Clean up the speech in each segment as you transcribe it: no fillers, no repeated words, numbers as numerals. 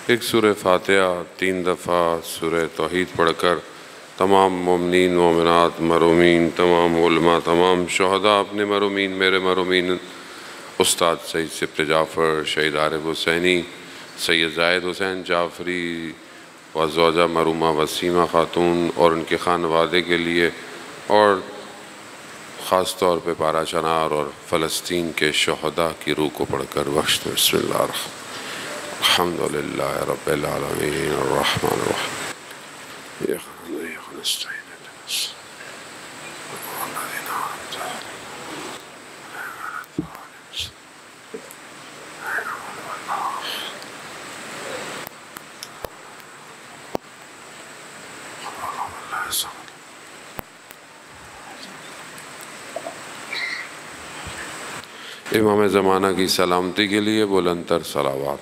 ایک سورہ فاتحہ 3 دفعہ سورہ توحید پڑھ کر تمام مومنین مومنات مرومین تمام علماء تمام شہداء اپنے مرومین میرے مرومین استاد سید سبت جعفر شہید عارف حسینی سید زاہد حسین جعفری و زوجہ مرحومہ وسیمہ خاتون اور ان کے خانوادے کے لیے اور خاص طور پہ پارا چنار اور فلسطین کے شہداء کی روح کو پڑھ کر بخش دیں۔ بسم اللہ الرحمن الحمدللہ رب العالمین الرحمن الرحیم امام زمانہ کی سلامتی کے لیے بلند تر صلوات۔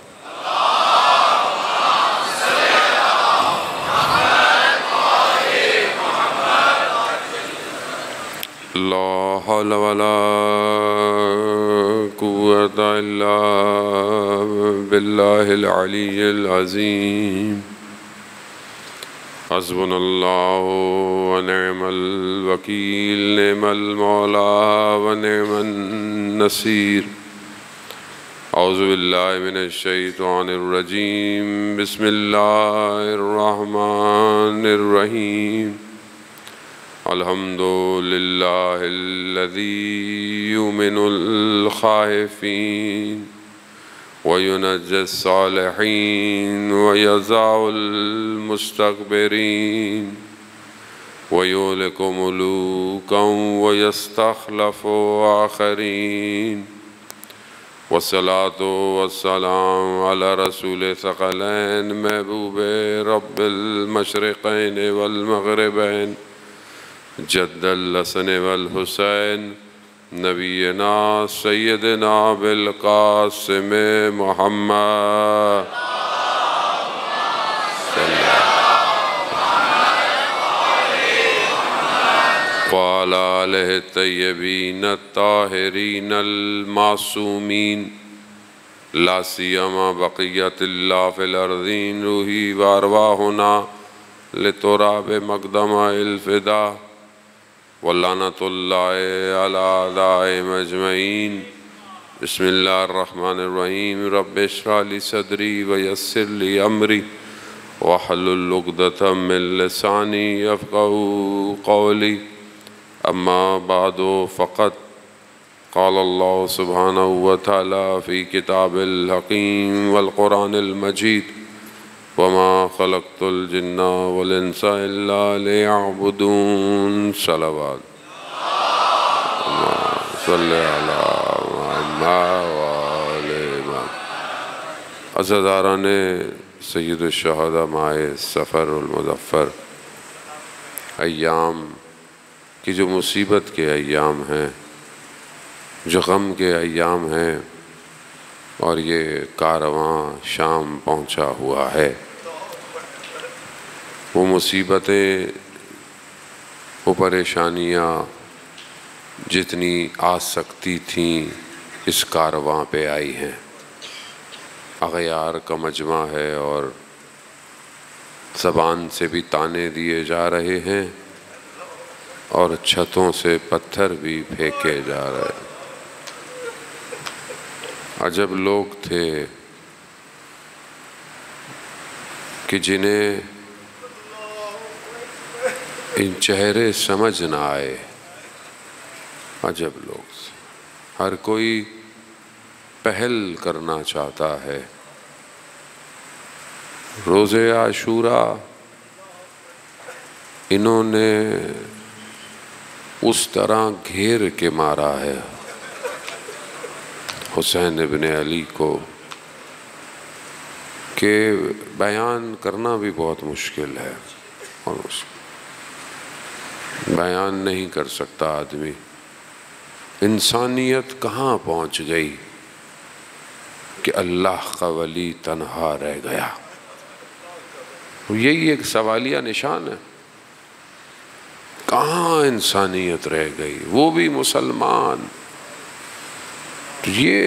لا حول ولا قوة الا باللہ العلی العظیم حسبنا اللہ ونعم الوکیل نعم المولا ونعم النصیر اعوذ باللہ من الشیطان الرجیم بسم اللہ الرحمن الرحیم الحمد للہ الذی یؤمن الخائفین وینجی الصالحین ویضع المستکبرین ویہلک ملوکا ویستخلف آخرین والصلاة والسلام علی رسول ثقلین محبوب رب المشرقین والمغربین جد الحسن والحسین نبینا سیدنا بالقاسم محمد وعلى آلہ الطیبین الطاہرین المعصومین لا سیما بقیت اللہ فی الارضین روحی وارواحنا لتراب مقدم الفدا واللعنۃ اللہ علی اعدائہم اجمعین بسم اللہ الرحمن الرحیم رب اشرح لی صدری ویسر لی امری واحلل عقدۃ من لسانی یفقہوا قولی اما بعد فقد قال اللہ سبحانہ وتعالی فی کتاب الحکیم والقرآن المجید وما خلقت الجن والانس الا لیعبدون صلوات صلی علی محمد وآل محمد۔ عزاداران سید الشہداء ماہ سفر المظفر ایام کی جو مصیبت کے ایام ہیں جو غم کے ایام ہیں اور یہ کارواں شام پہنچا ہوا ہے، وہ مصیبتیں وہ پریشانیاں جتنی آ سکتی تھیں اس کارواں پہ آئی ہیں۔ اغیار کا مجمع ہے اور زبان سے بھی طعنے دیے جا رہے ہیں اور چھتوں سے پتھر بھی پھینکے جا رہے ہیں۔ عجب لوگ تھے کہ جنہیں ان چہرے سمجھ نہ آئے، عجب لوگ تھے۔ ہر کوئی پہل کرنا چاہتا ہے۔ روز عاشوراء انہوں نے اس طرح گھیر کے مارا ہے حسین ابن علی کو کہ بیان کرنا بھی بہت مشکل ہے، اور بیان نہیں کر سکتا آدمی۔ انسانیت کہاں پہنچ گئی کہ اللہ کا ولی تنہا رہ گیا؟ یہی ایک سوالیہ نشان ہے، کہاں انسانیت رہ گئی؟ وہ بھی مسلمان۔ یہ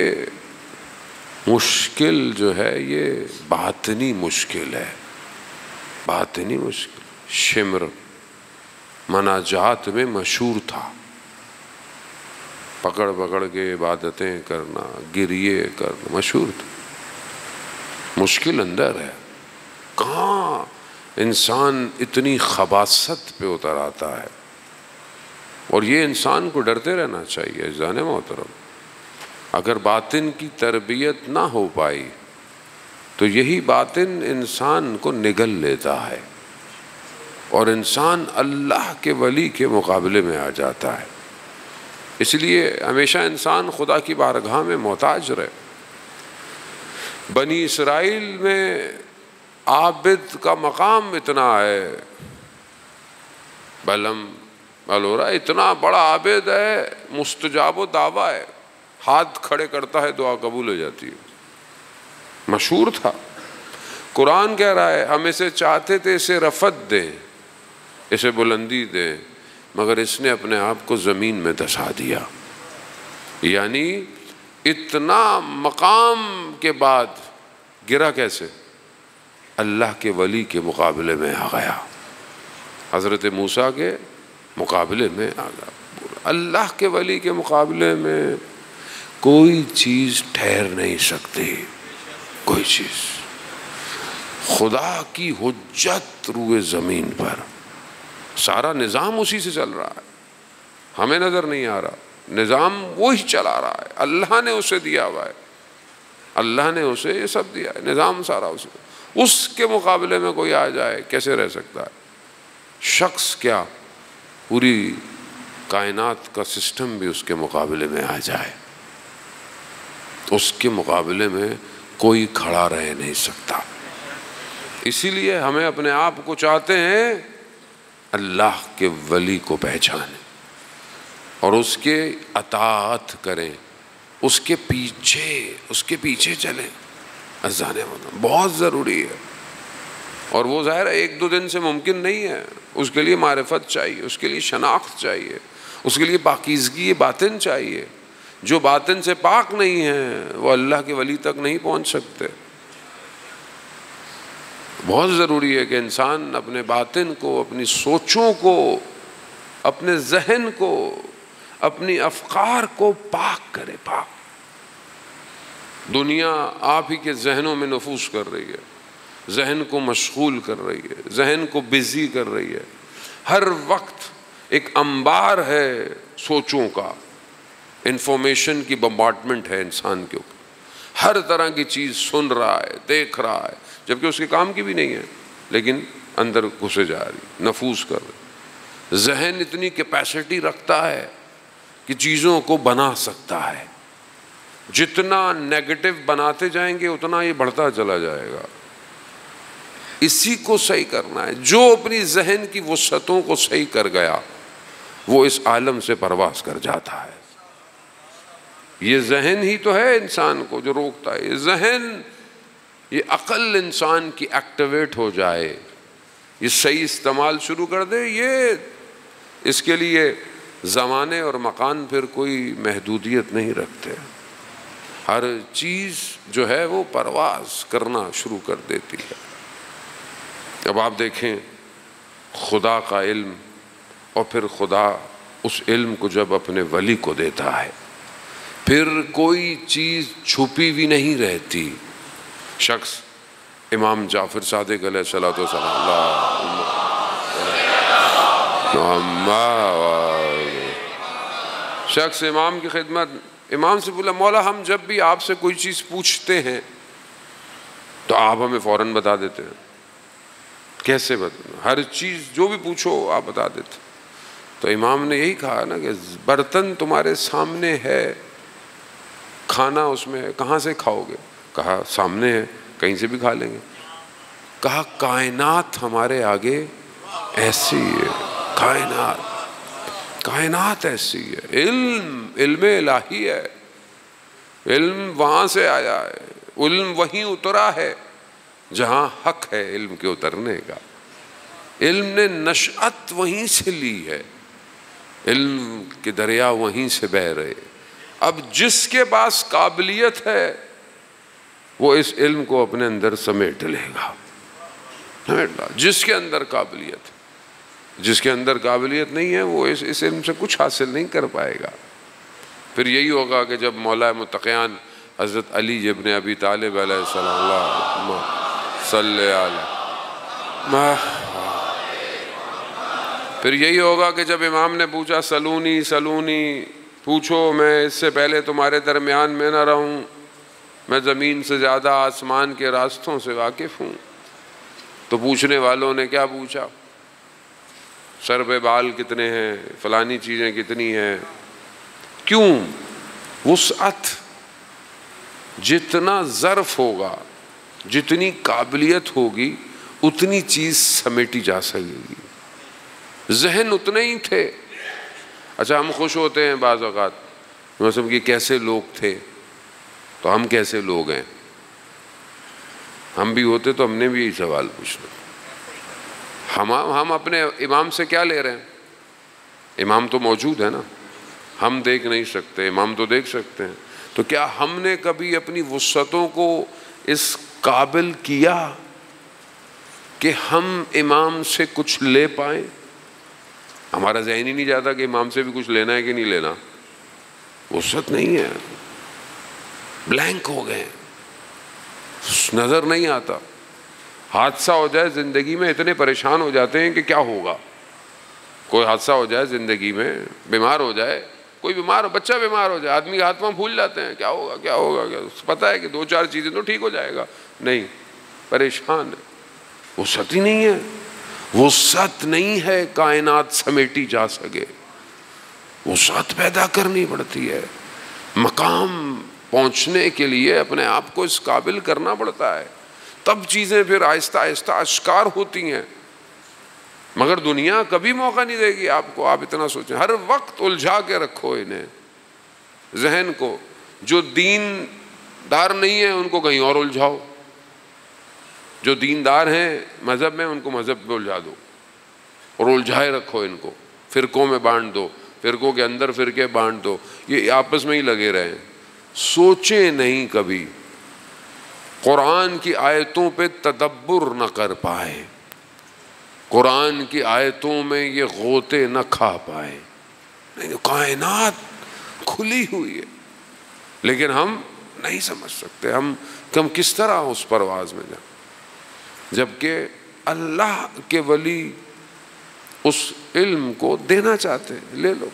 مشکل جو ہے یہ باطنی مشکل ہے، باطنی مشکل۔ شمر مناجات میں مشہور تھا، پکڑ پکڑ کے عبادتیں کرنا، گریے کرنا مشہور تھا۔ مشکل اندر ہے، کہاں انسان اتنی خباثت پہ اتر آتا ہے، اور یہ انسان کو ڈرتے رہنا چاہیے عزیزان محترم۔ اگر باطن کی تربیت نہ ہو پائی تو یہی باطن انسان کو نگل لیتا ہے، اور انسان اللہ کے ولی کے مقابلے میں آ جاتا ہے۔ اس لیے ہمیشہ انسان خدا کی بارگاہ میں محتاج رہے۔ بنی اسرائیل میں عابد کا مقام اتنا ہے، بلم بلورا اتنا بڑا عابد ہے، مستجاب و دعویٰ ہے، ہاتھ کھڑے کرتا ہے دعا قبول ہو جاتی ہے، مشہور تھا۔ قرآن کہہ رہا ہے ہم اسے چاہتے تھے اسے رفعت دیں، اسے بلندی دیں، مگر اس نے اپنے آپ کو زمین میں دھسا دیا۔ یعنی اتنا مقام کے بعد گرا کیسے؟ اللہ کے ولی کے مقابلے میں آ گیا، حضرت موسیٰ کے مقابلے میں آ گیا۔ اللہ کے ولی کے مقابلے میں کوئی چیز ٹھہر نہیں سکتی، کوئی چیز۔ خدا کی حجت روئے زمین پر، سارا نظام اسی سے چل رہا ہے، ہمیں نظر نہیں آ رہا، نظام وہی چلا رہا ہے، اللہ نے اسے دیا ہوا ہے، اللہ نے اسے یہ سب دیا ہے، نظام سارا اسے۔ اس کے مقابلے میں کوئی آ جائے کیسے رہ سکتا ہے؟ شخص کیا، پوری کائنات کا سسٹم بھی اس کے مقابلے میں آ جائے، اس کے مقابلے میں کوئی کھڑا رہ نہیں سکتا۔ اسی لیے ہمیں اپنے آپ کو چاہتے ہیں اللہ کے ولی کو پہچانیں اور اس کے اطاعت کریں، اس کے پیچھے چلیں۔ عزیزان بہت ضروری ہے، اور وہ ظاہر ہے ایک دو دن سے ممکن نہیں ہے، اس کے لیے معرفت چاہیے، اس کے لیے شناخت چاہیے، اس کے لیے پاکیزگی باطن چاہیے۔ جو باطن سے پاک نہیں ہیں وہ اللہ کے ولی تک نہیں پہنچ سکتے۔ بہت ضروری ہے کہ انسان اپنے باطن کو، اپنی سوچوں کو، اپنے ذہن کو، اپنی افکار کو پاک کرے۔ پاک دنیا آپ ہی کے ذہنوں میں نفوذ کر رہی ہے، ذہن کو مشغول کر رہی ہے، ذہن کو بزی کر رہی ہے، ہر وقت ایک انبار ہے سوچوں کا، انفارمیشن کی بمبارڈمنٹ ہے انسان کے اوپر، ہر طرح کی چیز سن رہا ہے، دیکھ رہا ہے، جبکہ اس کے کام کی بھی نہیں ہے، لیکن اندر گھسے جا رہی، نفوذ کر رہی۔ ذہن اتنی کیپیسٹی رکھتا ہے کہ چیزوں کو بنا سکتا ہے، جتنا نیگیٹو بناتے جائیں گے اتنا یہ بڑھتا چلا جائے گا۔ اسی کو صحیح کرنا ہے۔ جو اپنی ذہن کی وسعتوں کو صحیح کر گیا وہ اس عالم سے پرواز کر جاتا ہے۔ یہ ذہن ہی تو ہے انسان کو جو روکتا ہے، یہ ذہن، یہ عقل انسان کی ایکٹیویٹ ہو جائے، یہ صحیح استعمال شروع کر دے، یہ اس کے لیے زمانے اور مکان پھر کوئی محدودیت نہیں رکھتے، ہر چیز جو ہے وہ پرواز کرنا شروع کر دیتی ہے۔ اب آپ دیکھیں خدا کا علم، اور پھر خدا اس علم کو جب اپنے ولی کو دیتا ہے پھر کوئی چیز چھپی بھی نہیں رہتی۔ شخص امام جعفر صادق علیہ الصلوۃ والسلام، شخص امام کی خدمت، امام سے بولا مولا ہم جب بھی آپ سے کوئی چیز پوچھتے ہیں تو آپ ہمیں فوراً بتا دیتے ہیں، کیسے بتا؟ ہر چیز جو بھی پوچھو آپ بتا دیتے۔ تو امام نے یہی کہا نا کہ برتن تمہارے سامنے ہے، کھانا اس میں ہے، کہاں سے کھاؤ گے؟ کہا سامنے ہے، کہیں سے بھی کھا لیں گے۔ کہا کائنات ہمارے آگے ایسی ہے، کائنات ایسی ہے، علم الہی ہے، علم وہاں سے آیا ہے، علم وہیں اترا ہے جہاں حق ہے علم کے اترنے کا، علم نے نشأت وہیں سے لی ہے، علم کے دریا وہیں سے بہہ رہے۔ اب جس کے پاس قابلیت ہے وہ اس علم کو اپنے اندر سمیٹ لے گا. جس کے اندر قابلیت، جس کے اندر قابلیت نہیں ہے وہ اس علم سے کچھ حاصل نہیں کر پائے گا. پھر یہی ہوگا کہ جب مولا متقیان حضرت علی ابن ابی طالب علیہ السلام، اللہم صلی علیہ، پھر یہی ہوگا کہ جب امام نے پوچھا سلونی سلونی، پوچھو میں اس سے پہلے تمہارے درمیان میں نہ رہوں، میں زمین سے زیادہ آسمان کے راستوں سے واقف ہوں. تو پوچھنے والوں نے کیا پوچھا؟ سر پہ بال کتنے ہیں، فلانی چیزیں کتنی ہیں. کیوں؟ وسعت، جتنا ظرف ہوگا، جتنی قابلیت ہوگی اتنی چیز سمیٹی جا سکے گی. ذہن اتنے ہی تھے. اچھا ہم خوش ہوتے ہیں بعض اوقات مثلا کہ کیسے لوگ تھے، تو ہم کیسے لوگ ہیں؟ ہم بھی ہوتے تو ہم نے بھی یہی سوال پوچھنا. ہم اپنے امام سے کیا لے رہے ہیں؟ امام تو موجود ہے نا، ہم دیکھ نہیں سکتے، امام تو دیکھ سکتے ہیں. تو کیا ہم نے کبھی اپنی وسعتوں کو اس قابل کیا کہ ہم امام سے کچھ لے پائیں؟ ہمارا ذہن ہی نہیں جاتا کہ امام سے بھی کچھ لینا ہے کہ نہیں لینا. وسعت نہیں ہے، بلینک ہو گئے، نظر نہیں آتا. حادثہ ہو جائے زندگی میں اتنے پریشان ہو جاتے ہیں کہ کیا ہوگا. کوئی حادثہ ہو جائے زندگی میں، بیمار ہو جائے کوئی، بیمار ہو، بچہ بیمار ہو جائے، آدمی کے ہاتھ پاؤں پھول جاتے ہیں، کیا ہوگا کیا ہوگا کیا. پتہ ہے کہ 2-4 چیزیں تو ٹھیک ہو جائے گا، نہیں، پریشان ہے. وسعت ہی نہیں ہے. وسعت نہیں ہے کائنات سمیٹی جا سکے. وسعت پیدا کرنی پڑتی ہے. مقام پہنچنے کے لیے اپنے آپ کو اس قابل کرنا پڑتا ہے، تب چیزیں پھر آہستہ آہستہ اشکار ہوتی ہیں. مگر دنیا کبھی موقع نہیں دے گی آپ کو. آپ اتنا سوچیں، ہر وقت الجھا کے رکھو انہیں، ذہن کو. جو دین دار نہیں ہیں ان کو کہیں اور الجھاؤ، جو دیندار ہیں مذہب میں ان کو مذہب میں الجھا دو اور الجھائے رکھو ان کو. فرقوں میں بانٹ دو، فرقوں کے اندر فرقے بانٹ دو، یہ آپس میں ہی لگے رہیں. سوچیں نہیں کبھی، قرآن کی آیتوں پہ تدبر نہ کر پائے، قرآن کی آیتوں میں یہ غوطے نہ کھا پائے. نہیں، کائنات کھلی ہوئی ہے لیکن ہم نہیں سمجھ سکتے ہم کس طرح اس پرواز میں جائیں. جبکہ اللہ کے ولی اس علم کو دینا چاہتے ہیں، لے لو،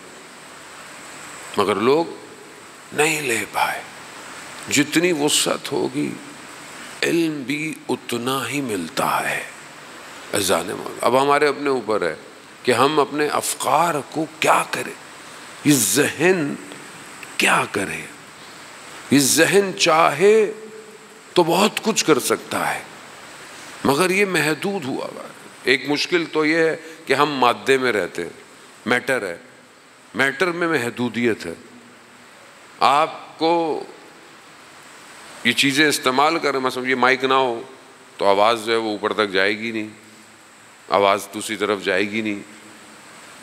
مگر لوگ نہیں لے پائے. جتنی وسعت ہوگی علم بھی اتنا ہی ملتا ہے. اب ہمارے اپنے اوپر ہے کہ ہم اپنے افکار کو کیا کریں. یہ ذہن کیا کرے؟ یہ ذہن چاہے تو بہت کچھ کر سکتا ہے مگر یہ محدود ہوا ہے. ایک مشکل تو یہ ہے کہ ہم مادے میں رہتے ہیں، میٹر ہے، میٹر میں محدودیت ہے. آپ کو یہ چیزیں استعمال کریں، مثلا یہ مائک نہ ہو تو آواز جو ہے وہ اوپر تک جائے گی نہیں، آواز دوسری طرف جائے گی نہیں.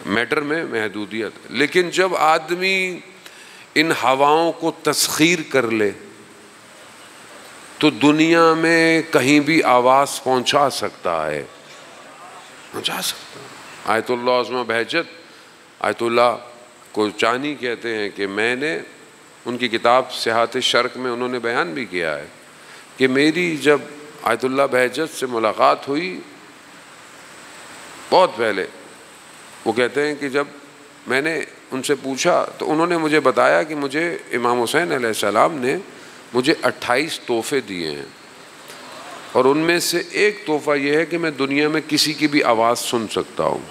میٹر میں محدودیت. لیکن جب آدمی ان ہواؤں کو تسخیر کر لے تو دنیا میں کہیں بھی آواز پہنچا سکتا ہے، پہنچا سکتا ہے. آیت اللہ عظمہ بہجت، آیت اللہ کو چانی کہتے ہیں کہ میں نے ان کی کتاب سیاحت شرق میں انہوں نے بیان بھی کیا ہے کہ میری جب آیت اللہ بہجت سے ملاقات ہوئی بہت پہلے، وہ کہتے ہیں کہ جب میں نے ان سے پوچھا تو انہوں نے مجھے بتایا کہ مجھے امام حسین علیہ السلام نے مجھے 28 تحفے دیے ہیں اور ان میں سے ایک تحفہ یہ ہے کہ میں دنیا میں کسی کی بھی آواز سن سکتا ہوں.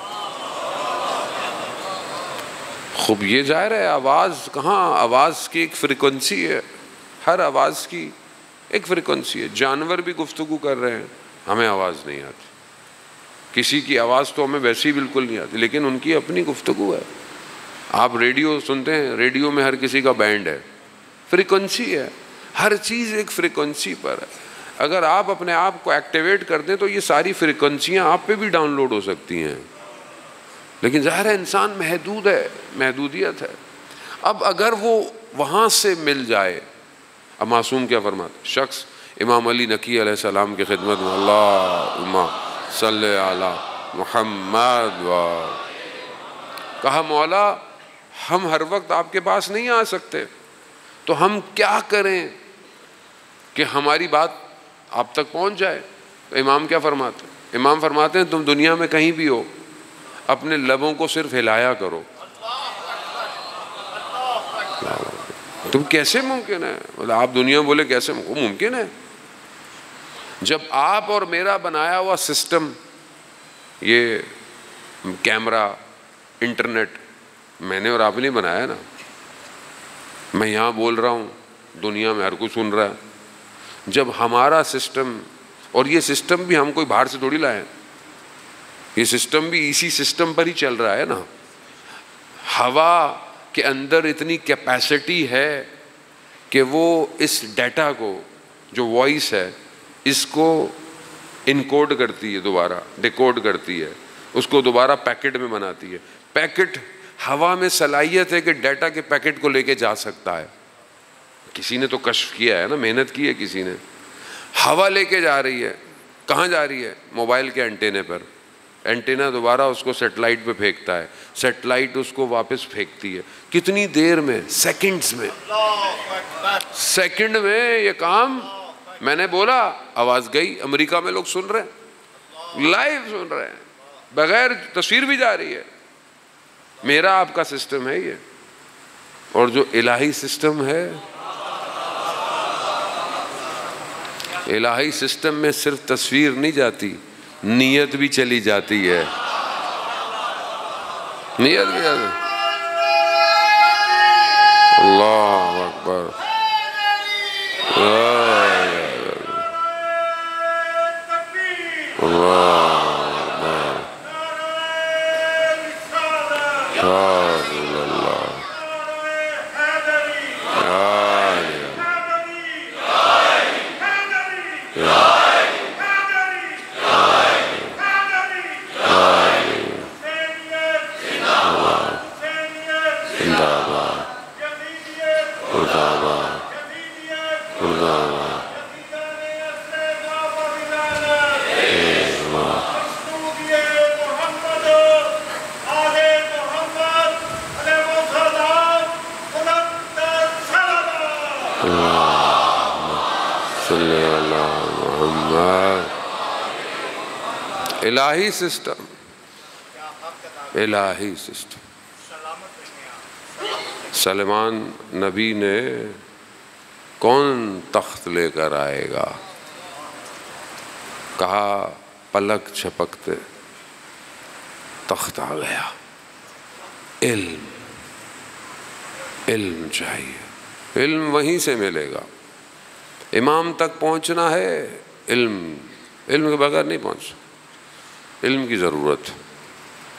خوب یہ ظاہر ہے آواز کہاں، آواز کی ایک فریکوینسی ہے، ہر آواز کی ایک فریکوینسی ہے. جانور بھی گفتگو کر رہے ہیں، ہمیں آواز نہیں آتی. کسی کی آواز تو ہمیں ویسی بالکل نہیں آتی لیکن ان کی اپنی گفتگو ہے. آپ ریڈیو سنتے ہیں، ریڈیو میں ہر کسی کا بینڈ ہے، فریکوینسی ہے، ہر چیز ایک فریکوینسی پر ہے. اگر آپ اپنے آپ کو ایکٹیویٹ کر دیں تو یہ ساری فریکوینسیاں آپ پہ بھی ڈاؤن لوڈ ہو سکتی ہیں. لیکن ظاہر ہے انسان محدود ہے، محدودیت ہے. اب اگر وہ وہاں سے مل جائے، اب معصوم کیا فرماتا؟ شخص امام علی نقی علیہ السلام کی خدمت میں اللہم صلی علی محمد کہا مولا ہم ہر وقت آپ کے پاس نہیں آ سکتے، تو ہم کیا کریں کہ ہماری بات آپ تک پہنچ جائے؟ تو امام کیا فرماتے ہیں؟ امام فرماتے ہیں تم دنیا میں کہیں بھی ہو، اپنے لبوں کو صرف ہلایا کرو۔ تم کیسے ممکن ہے؟ مطلب آپ دنیا میں بولے کیسے ممکن ہے؟ جب آپ اور میرا بنایا ہوا سسٹم، یہ کیمرہ، انٹرنیٹ، میں نے اور آپ نے بنایا نا، میں یہاں بول رہا ہوں، دنیا میں ہر کوئی سن رہا ہے۔ جب ہمارا سسٹم، اور یہ سسٹم بھی ہم کوئی باہر سے تھوڑی لائے ہیں، یہ سسٹم بھی اسی سسٹم پر ہی چل رہا ہے نا۔ ہوا کے اندر اتنی کیپیسٹی ہے کہ وہ اس ڈیٹا کو، جو وائس ہے، اس کو انکوڈ کرتی ہے، دوبارہ ڈیکوڈ کرتی ہے، اس کو دوبارہ پیکٹ میں بناتی ہے۔ پیکٹ، ہوا میں صلاحیت ہے کہ ڈیٹا کے پیکٹ کو لے کے جا سکتا ہے۔ کسی نے تو کشف کیا ہے نا، محنت کی ہے کسی نے۔ ہوا لے کے جا رہی ہے، کہاں جا رہی ہے؟ موبائل کے انٹینے پر۔ اینٹینا دوبارہ اس کو سیٹلائٹ پہ پھینکتا ہے، سیٹلائٹ اس کو واپس پھینکتی ہے۔ کتنی دیر میں؟ سیکنڈز میں۔ سیکنڈ میں یہ کام، میں نے بولا آواز گئی، امریکہ میں لوگ سن رہے ہیں، لائیو سن رہے ہیں، بغیر تصویر بھی جا رہی ہے۔ میرا آپ کا سسٹم ہے یہ، اور جو الہی سسٹم ہے، الہی سسٹم میں صرف تصویر نہیں جاتی، نیت بھی چلی جاتی ہے۔ نیت بھی جاتی ہے۔ اللہ اکبر، الہی سسٹم، الہی سسٹم۔ سلیمان نبی نے کون تخت لے کر آئے گا؟ کہا پلک جھپکتے تخت آ گیا۔ علم، علم چاہیے، علم وہیں سے ملے گا۔ امام تک پہنچنا ہے، علم، علم کے بغیر نہیں پہنچ، علم کی ضرورت،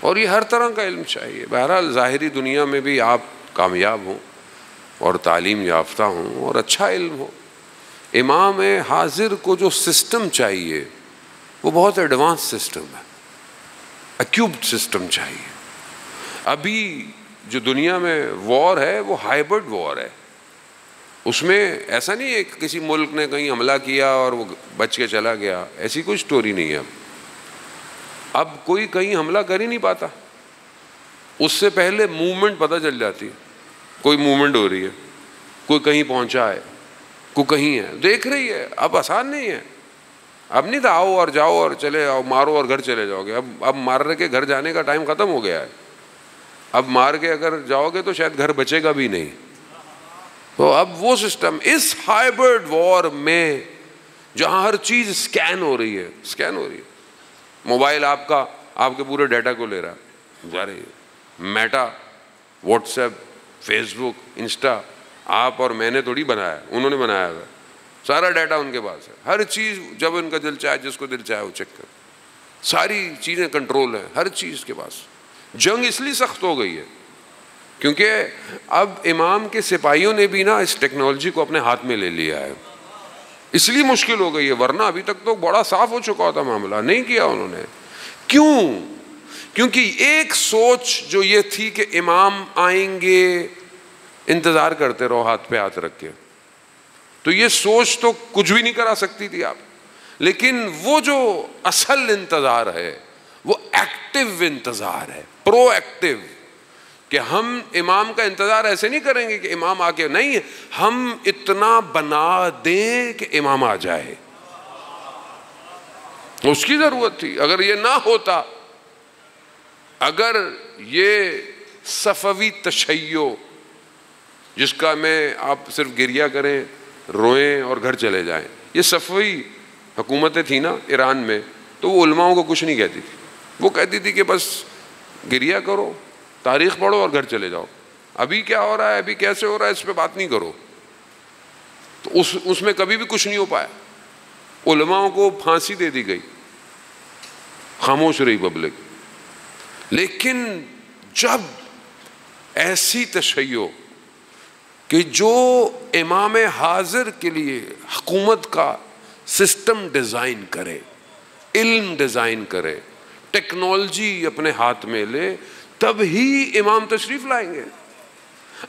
اور یہ ہر طرح کا علم چاہیے۔ بہرحال ظاہری دنیا میں بھی آپ کامیاب ہوں اور تعلیم یافتہ ہوں اور اچھا علم ہو۔ امام حاضر کو جو سسٹم چاہیے وہ بہت ایڈوانس سسٹم ہے، ایکیوبڈ سسٹم چاہیے۔ ابھی جو دنیا میں وار ہے وہ ہائبرڈ وار ہے، اس میں ایسا نہیں ہے کہ کسی ملک نے کہیں حملہ کیا اور وہ بچ کے چلا گیا، ایسی کوئی سٹوری نہیں ہے۔ اب کوئی کہیں حملہ کر ہی نہیں پاتا، اس سے پہلے موومنٹ پتہ چل جاتی ہے، کوئی موومنٹ ہو رہی ہے، کوئی کہیں پہنچا ہے، کوئی کہیں ہے، دیکھ رہی ہے۔ اب آسان نہیں ہے، اب نہیں تھا آؤ اور جاؤ اور چلے آؤ، مارو اور گھر چلے جاؤ گے۔ اب مار کے گھر جانے کا ٹائم ختم ہو گیا ہے۔ اب مار کے اگر جاؤ گے تو شاید گھر بچے گا بھی نہیں۔ تو اب وہ سسٹم اس ہائبرڈ وار میں جہاں ہر چیز اسکین ہو رہی ہے، اسکین ہو رہی ہے، موبائل آپ کا، آپ کے پورے ڈیٹا کو لے رہا ہے، جا رہی ہے۔ میٹا، واٹس ایپ، فیس بک، انسٹا، آپ اور میں نے تھوڑی بنایا، انہوں نے بنایا ہے، سارا ڈیٹا ان کے پاس ہے۔ ہر چیز جب ان کا دل چاہے، جس کو دل چاہے وہ چیک کر، ساری چیزیں کنٹرول ہیں، ہر چیز کے پاس۔ جنگ اس لیے سخت ہو گئی ہے کیونکہ اب امام کے سپاہیوں نے بھی نا اس ٹیکنالوجی کو اپنے ہاتھ میں لے لیا ہے، اس لیے مشکل ہو گئی ہے، ورنہ ابھی تک تو بڑا صاف ہو چکا ہوتا معاملہ، نہیں کیا انہوں نے۔ کیوں؟ کیونکہ ایک سوچ جو یہ تھی کہ امام آئیں گے، انتظار کرتے رہو ہاتھ پہ ہاتھ رکھ کے، تو یہ سوچ تو کچھ بھی نہیں کرا سکتی تھی آپ. لیکن وہ جو اصل انتظار ہے وہ ایکٹیو انتظار ہے, پرو ایکٹیو, کہ ہم امام کا انتظار ایسے نہیں کریں گے کہ امام آ کے, نہیں, ہم اتنا بنا دیں کہ امام آ جائے. اس کی ضرورت تھی. اگر یہ نہ ہوتا, اگر یہ صفوی تشیع جس کا میں آپ صرف گریہ کریں, روئیں اور گھر چلے جائیں, یہ صفوی حکومتیں تھیں نا ایران میں, تو وہ علماؤں کو کچھ نہیں کہتی تھی. وہ کہتی تھی کہ بس گریہ کرو, تاریخ پڑھو اور گھر چلے جاؤ. ابھی کیا ہو رہا ہے, ابھی کیسے ہو رہا ہے, اس پہ بات نہیں کرو. تو اس میں کبھی بھی کچھ نہیں ہو پایا. علماؤں کو پھانسی دے دی گئی, خاموش رہی پبلک. لیکن جب ایسی تشیع کہ جو امام حاضر کے لیے حکومت کا سسٹم ڈیزائن کرے, علم ڈیزائن کرے, ٹیکنالوجی اپنے ہاتھ میں لے, تب ہی امام تشریف لائیں گے.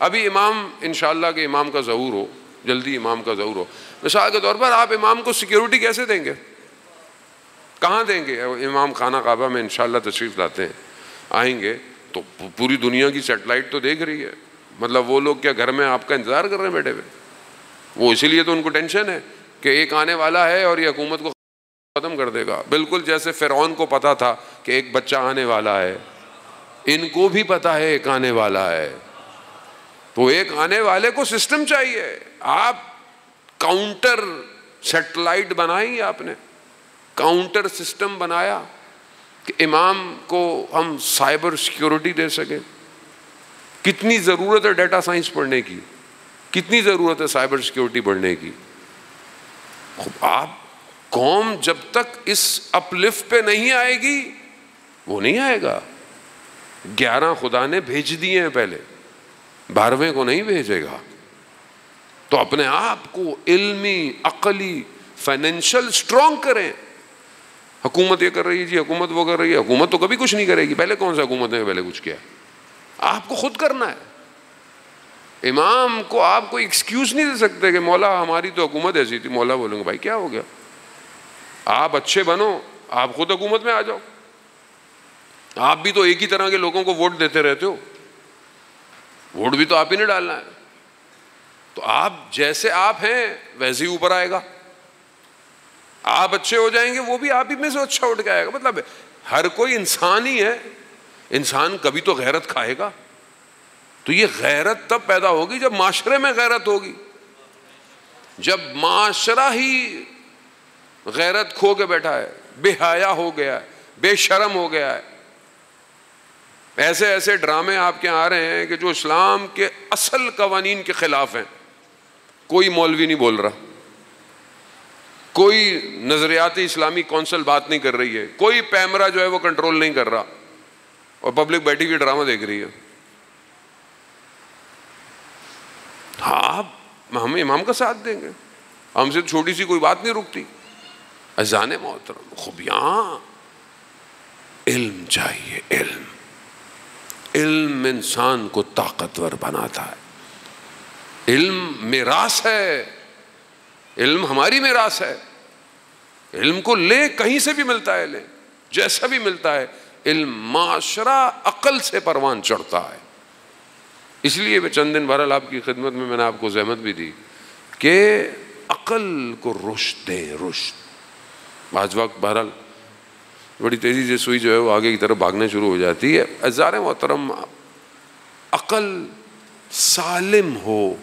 ابھی امام انشاءاللہ کہ امام کا ظہور ہو, جلدی امام کا ظہور ہو, مثال کے طور پر آپ امام کو سیکیورٹی کیسے دیں گے, کہاں دیں گے؟ امام خانہ کعبہ میں انشاءاللہ تشریف لاتے ہیں, آئیں گے تو پوری دنیا کی سیٹلائٹ تو دیکھ رہی ہے. مطلب وہ لوگ کیا گھر میں آپ کا انتظار کر رہے ہیں بیٹھے ہوئے؟ وہ اسی لیے تو ان کو ٹینشن ہے کہ ایک آنے والا ہے اور یہ حکومت کو ختم کر دے گا. بالکل جیسے فرعون کو پتا تھا کہ ایک بچہ آنے والا ہے, ان کو بھی پتا ہے ایک آنے والا ہے. تو ایک آنے والے کو سسٹم چاہیے. آپ کاؤنٹر سیٹلائٹ بنائی, آپ نے کاؤنٹر سسٹم بنایا کہ امام کو ہم سائبر سیکیورٹی دے سکیں. کتنی ضرورت ہے ڈیٹا سائنس پڑھنے کی, کتنی ضرورت ہے سائبر سیکیورٹی پڑھنے کی. آپ قوم جب تک اس اپلفٹ پہ نہیں آئے گی, وہ نہیں آئے گا. 11 خدا نے بھیج دیے ہیں پہلے, 12ویں کو نہیں بھیجے گا. تو اپنے آپ کو علمی, عقلی, فائنینشل سٹرونگ کریں. حکومت یہ کر رہی ہے جی, حکومت وہ کر رہی ہے. حکومت تو کبھی کچھ نہیں کرے گی. پہلے کون سا حکومت نے پہلے کچھ کیا؟ آپ کو خود کرنا ہے. امام کو آپ کو ایکسکیوز نہیں دے سکتے کہ مولا ہماری تو حکومت ایسی تھی. مولا بولیں گے بھائی کیا ہو گیا, آپ اچھے بنو, آپ خود حکومت میں آ جاؤ. آپ بھی تو ایک ہی طرح کے لوگوں کو ووٹ دیتے رہتے ہو, ووٹ بھی تو آپ ہی نے ڈالنا ہے. تو آپ جیسے آپ ہیں ویسے ہی اوپر آئے گا. آپ اچھے ہو جائیں گے, وہ بھی آپ ہی میں سے اچھا اٹھ کے آئے گا. مطلب ہر کوئی انسان ہی ہے, انسان کبھی تو غیرت کھائے گا. تو یہ غیرت تب پیدا ہوگی جب معاشرے میں غیرت ہوگی. جب معاشرہ ہی غیرت کھو کے بیٹھا ہے, بے حیا ہو گیا ہے, بے شرم ہو گیا ہے. ایسے ایسے ڈرامے آپ کے آ رہے ہیں کہ جو اسلام کے اصل قوانین کے خلاف ہیں. کوئی مولوی نہیں بول رہا, کوئی نظریاتی اسلامی کونسل بات نہیں کر رہی ہے, کوئی پیمرا جو ہے وہ کنٹرول نہیں کر رہا, اور پبلک بیٹھی ہوئی ڈرامہ دیکھ رہی ہے. ہاں ہم امام کا ساتھ دیں گے, ہم سے چھوٹی سی کوئی بات نہیں رکتی. اذان محترم, خوب یہاں علم چاہیے. علم, علم انسان کو طاقتور بناتا ہے. علم میراث ہے, علم ہماری میراث ہے. علم کو لے, کہیں سے بھی ملتا ہے لے, جیسا بھی ملتا ہے. علم معاشرہ عقل سے پروان چڑھتا ہے. اس لیے میں چند دن بہرحال آپ کی خدمت میں نے آپ کو زحمت بھی دی کہ عقل کو رشد دیں. رشد بعض وقت بہرحال بڑی تیزی سے سوئی جو ہے وہ آگے کی طرف بھاگنے شروع ہو جاتی ہے. عزیزان محترم, عقل سالم ہو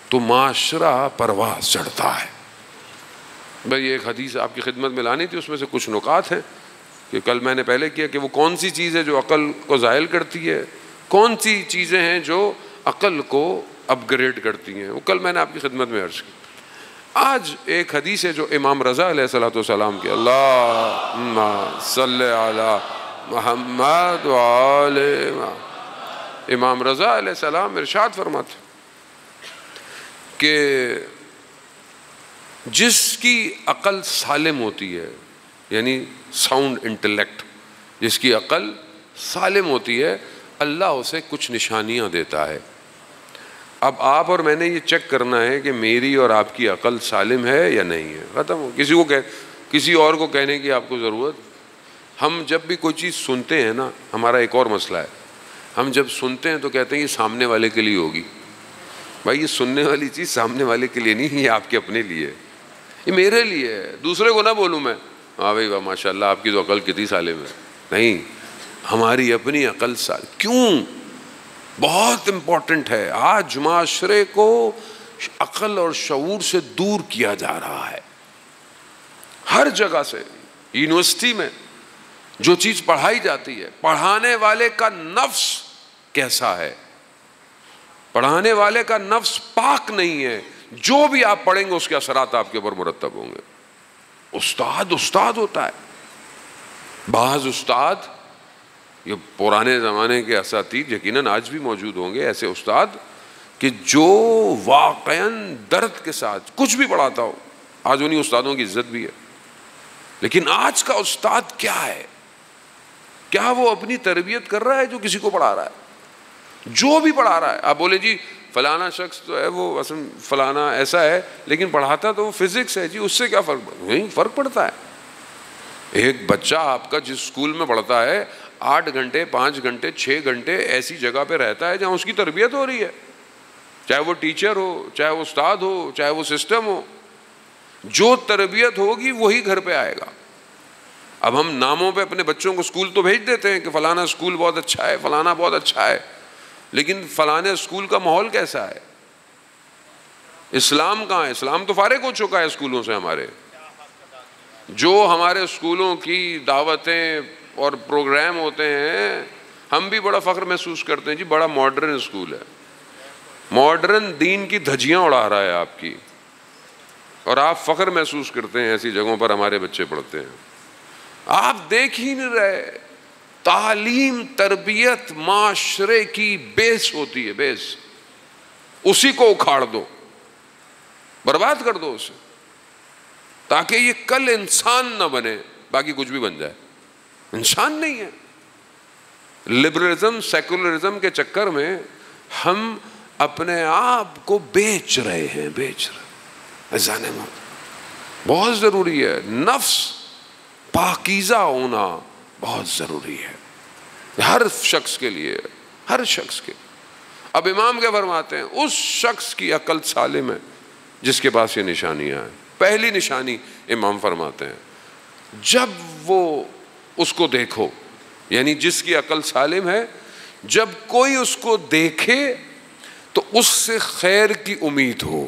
تو معاشرہ پرواز چڑھتا ہے. بھائی ایک حدیث آپ کی خدمت میں لانی تھی, اس میں سے کچھ نکات ہیں کہ کل میں نے پہلے کیا کہ وہ کون سی چیز ہے جو عقل کو زائل کرتی ہے, کون سی چیزیں ہیں جو عقل کو اپ گریڈ کرتی ہیں. وہ کل میں نے آپ کی خدمت میں عرض کی. آج ایک حدیث ہے جو امام رضا علیہ السلام کے, اللہم صلی علی محمد وآل امام رضا علیہ السلام ارشاد فرماتے کہ جس کی عقل سالم ہوتی ہے, یعنی ساؤنڈ انٹلیکٹ, جس کی عقل سالم ہوتی ہے, اللہ اسے کچھ نشانیاں دیتا ہے. اب آپ اور میں نے یہ چیک کرنا ہے کہ میری اور آپ کی عقل سالم ہے یا نہیں ہے، ختم ہو. کسی اور کو کہنے کی آپ کو ضرورت. ہم جب بھی کوئی چیز سنتے ہیں نا، ہمارا ایک اور مسئلہ ہے، ہم جب سنتے ہیں تو کہتے ہیں یہ سامنے والے کے لیے ہوگی. بھائی یہ سننے والی چیز سامنے والے کے لیے نہیں، یہ آپ کے اپنے لیے ہے، یہ میرے لیے ہے. دوسرے کو نہ بولوں میں ہاں بھائی واہ ماشاء اللہ آپ کی تو عقل کتنی سالم ہے. نہیں، ہماری اپنی عقل کیوں بہت امپورٹنٹ ہے. آج معاشرے کو عقل اور شعور سے دور کیا جا رہا ہے ہر جگہ سے. یونیورسٹی میں جو چیز پڑھائی جاتی ہے، پڑھانے والے کا نفس کیسا ہے؟ پڑھانے والے کا نفس پاک نہیں ہے. جو بھی آپ پڑھیں گے اس کے اثرات آپ کے اوپر مرتب ہوں گے. استاد ہوتا ہے. بعض استاد، یہ پرانے زمانے کے اساتید یقیناً آج بھی موجود ہوں گے، ایسے استاد کہ جو واقعاً درد کے ساتھ کچھ بھی پڑھاتا ہو. آج انہیں استادوں کی عزت بھی ہے. لیکن آج کا استاد کیا ہے؟ کیا وہ اپنی تربیت کر رہا ہے جو کسی کو پڑھا رہا ہے؟ جو بھی پڑھا رہا ہے، آپ بولے جی فلانا شخص تو ہے وہ اصل فلانا ایسا ہے لیکن پڑھاتا تو وہ فزکس ہے، جی اس سے کیا فرق پڑتا ہے؟ نہیں فرق پڑتا ہے. ایک بچہ آپ کا جس اسکول میں پڑھتا ہے 8 گھنٹے 5 گھنٹے 6 گھنٹے ایسی جگہ پہ رہتا ہے جہاں اس کی تربیت ہو رہی ہے، چاہے وہ ٹیچر ہو، چاہے وہ استاد ہو، چاہے وہ سسٹم ہو. جو تربیت ہوگی وہی گھر پہ آئے گا. اب ہم ناموں پہ اپنے بچوں کو اسکول تو بھیج دیتے ہیں کہ فلانا اسکول بہت اچھا ہے، فلانا بہت اچھا ہے، لیکن فلانے اسکول کا ماحول کیسا ہے؟ اسلام کہاں ہے؟ اسلام تو فارغ ہو چکا ہے اسکولوں سے. ہمارے جو ہمارے اسکولوں کی دعوتیں اور پروگرام ہوتے ہیں، ہم بھی بڑا فخر محسوس کرتے ہیں جی بڑا ماڈرن اسکول ہے. ماڈرن دین کی دھجیاں اڑا رہا ہے آپ کی، اور آپ فخر محسوس کرتے ہیں ایسی جگہوں پر ہمارے بچے پڑھتے ہیں. آپ دیکھ ہی نہیں رہے. تعلیم تربیت معاشرے کی بیس ہوتی ہے، بیس. اسی کو اکھاڑ دو، برباد کر دو اسے، تاکہ یہ کل انسان نہ بنے، باقی کچھ بھی بن جائے. انسان نہیں ہے. لبرلزم سیکولرزم کے چکر میں ہم اپنے آپ کو بیچ رہے ہیں، بیچ رہے. بہت ضروری ہے. نفس پاکیزہ ہونا بہت ضروری ہے ہر شخص کے لیے، ہر شخص کے. اب امام کیا فرماتے ہیں؟ اس شخص کی عقل سالم ہے جس کے پاس یہ نشانیاں ہیں. پہلی نشانی امام فرماتے ہیں جب وہ اس کو دیکھو، یعنی جس کی عقل سالم ہے، جب کوئی اس کو دیکھے تو اس سے خیر کی امید ہو.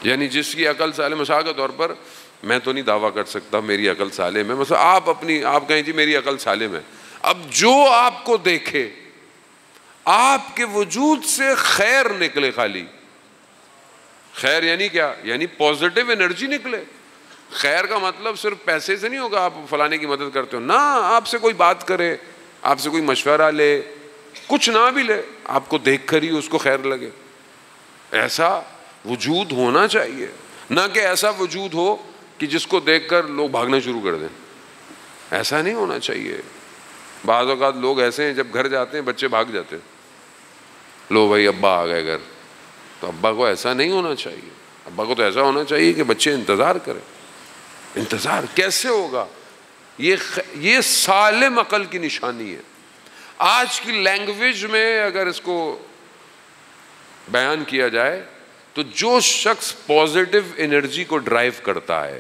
یعنی جس کی عقل سالم، مثال کے طور پر میں تو نہیں دعویٰ کر سکتا میری عقل سالم ہے، مثلا آپ کہیں جی میری عقل سالم ہے. اب جو آپ کو دیکھے آپ کے وجود سے خیر نکلے، خالی خیر یعنی کیا؟ یعنی پازیٹیو انرجی نکلے. خیر کا مطلب صرف پیسے سے نہیں ہوگا آپ فلانے کی مدد کرتے ہو، نہ، آپ سے کوئی بات کرے، آپ سے کوئی مشورہ لے، کچھ نہ بھی لے، آپ کو دیکھ کر ہی اس کو خیر لگے. ایسا وجود ہونا چاہیے، نہ کہ ایسا وجود ہو کہ جس کو دیکھ کر لوگ بھاگنا شروع کر دیں. ایسا نہیں ہونا چاہیے. بعض اوقات لوگ ایسے ہیں جب گھر جاتے ہیں بچے بھاگ جاتے ہیں، لو بھائی ابا آ گئے گھر. تو ابا کو ایسا نہیں ہونا چاہیے. ابا کو تو ایسا ہونا چاہیے کہ بچے انتظار کریں. انتظار کیسے ہوگا؟ یہ سالم عقل کی نشانی ہے. آج کی لینگویج میں اگر اس کو بیان کیا جائے تو جو شخص پازیٹیو انرجی کو ڈرائیو کرتا ہے،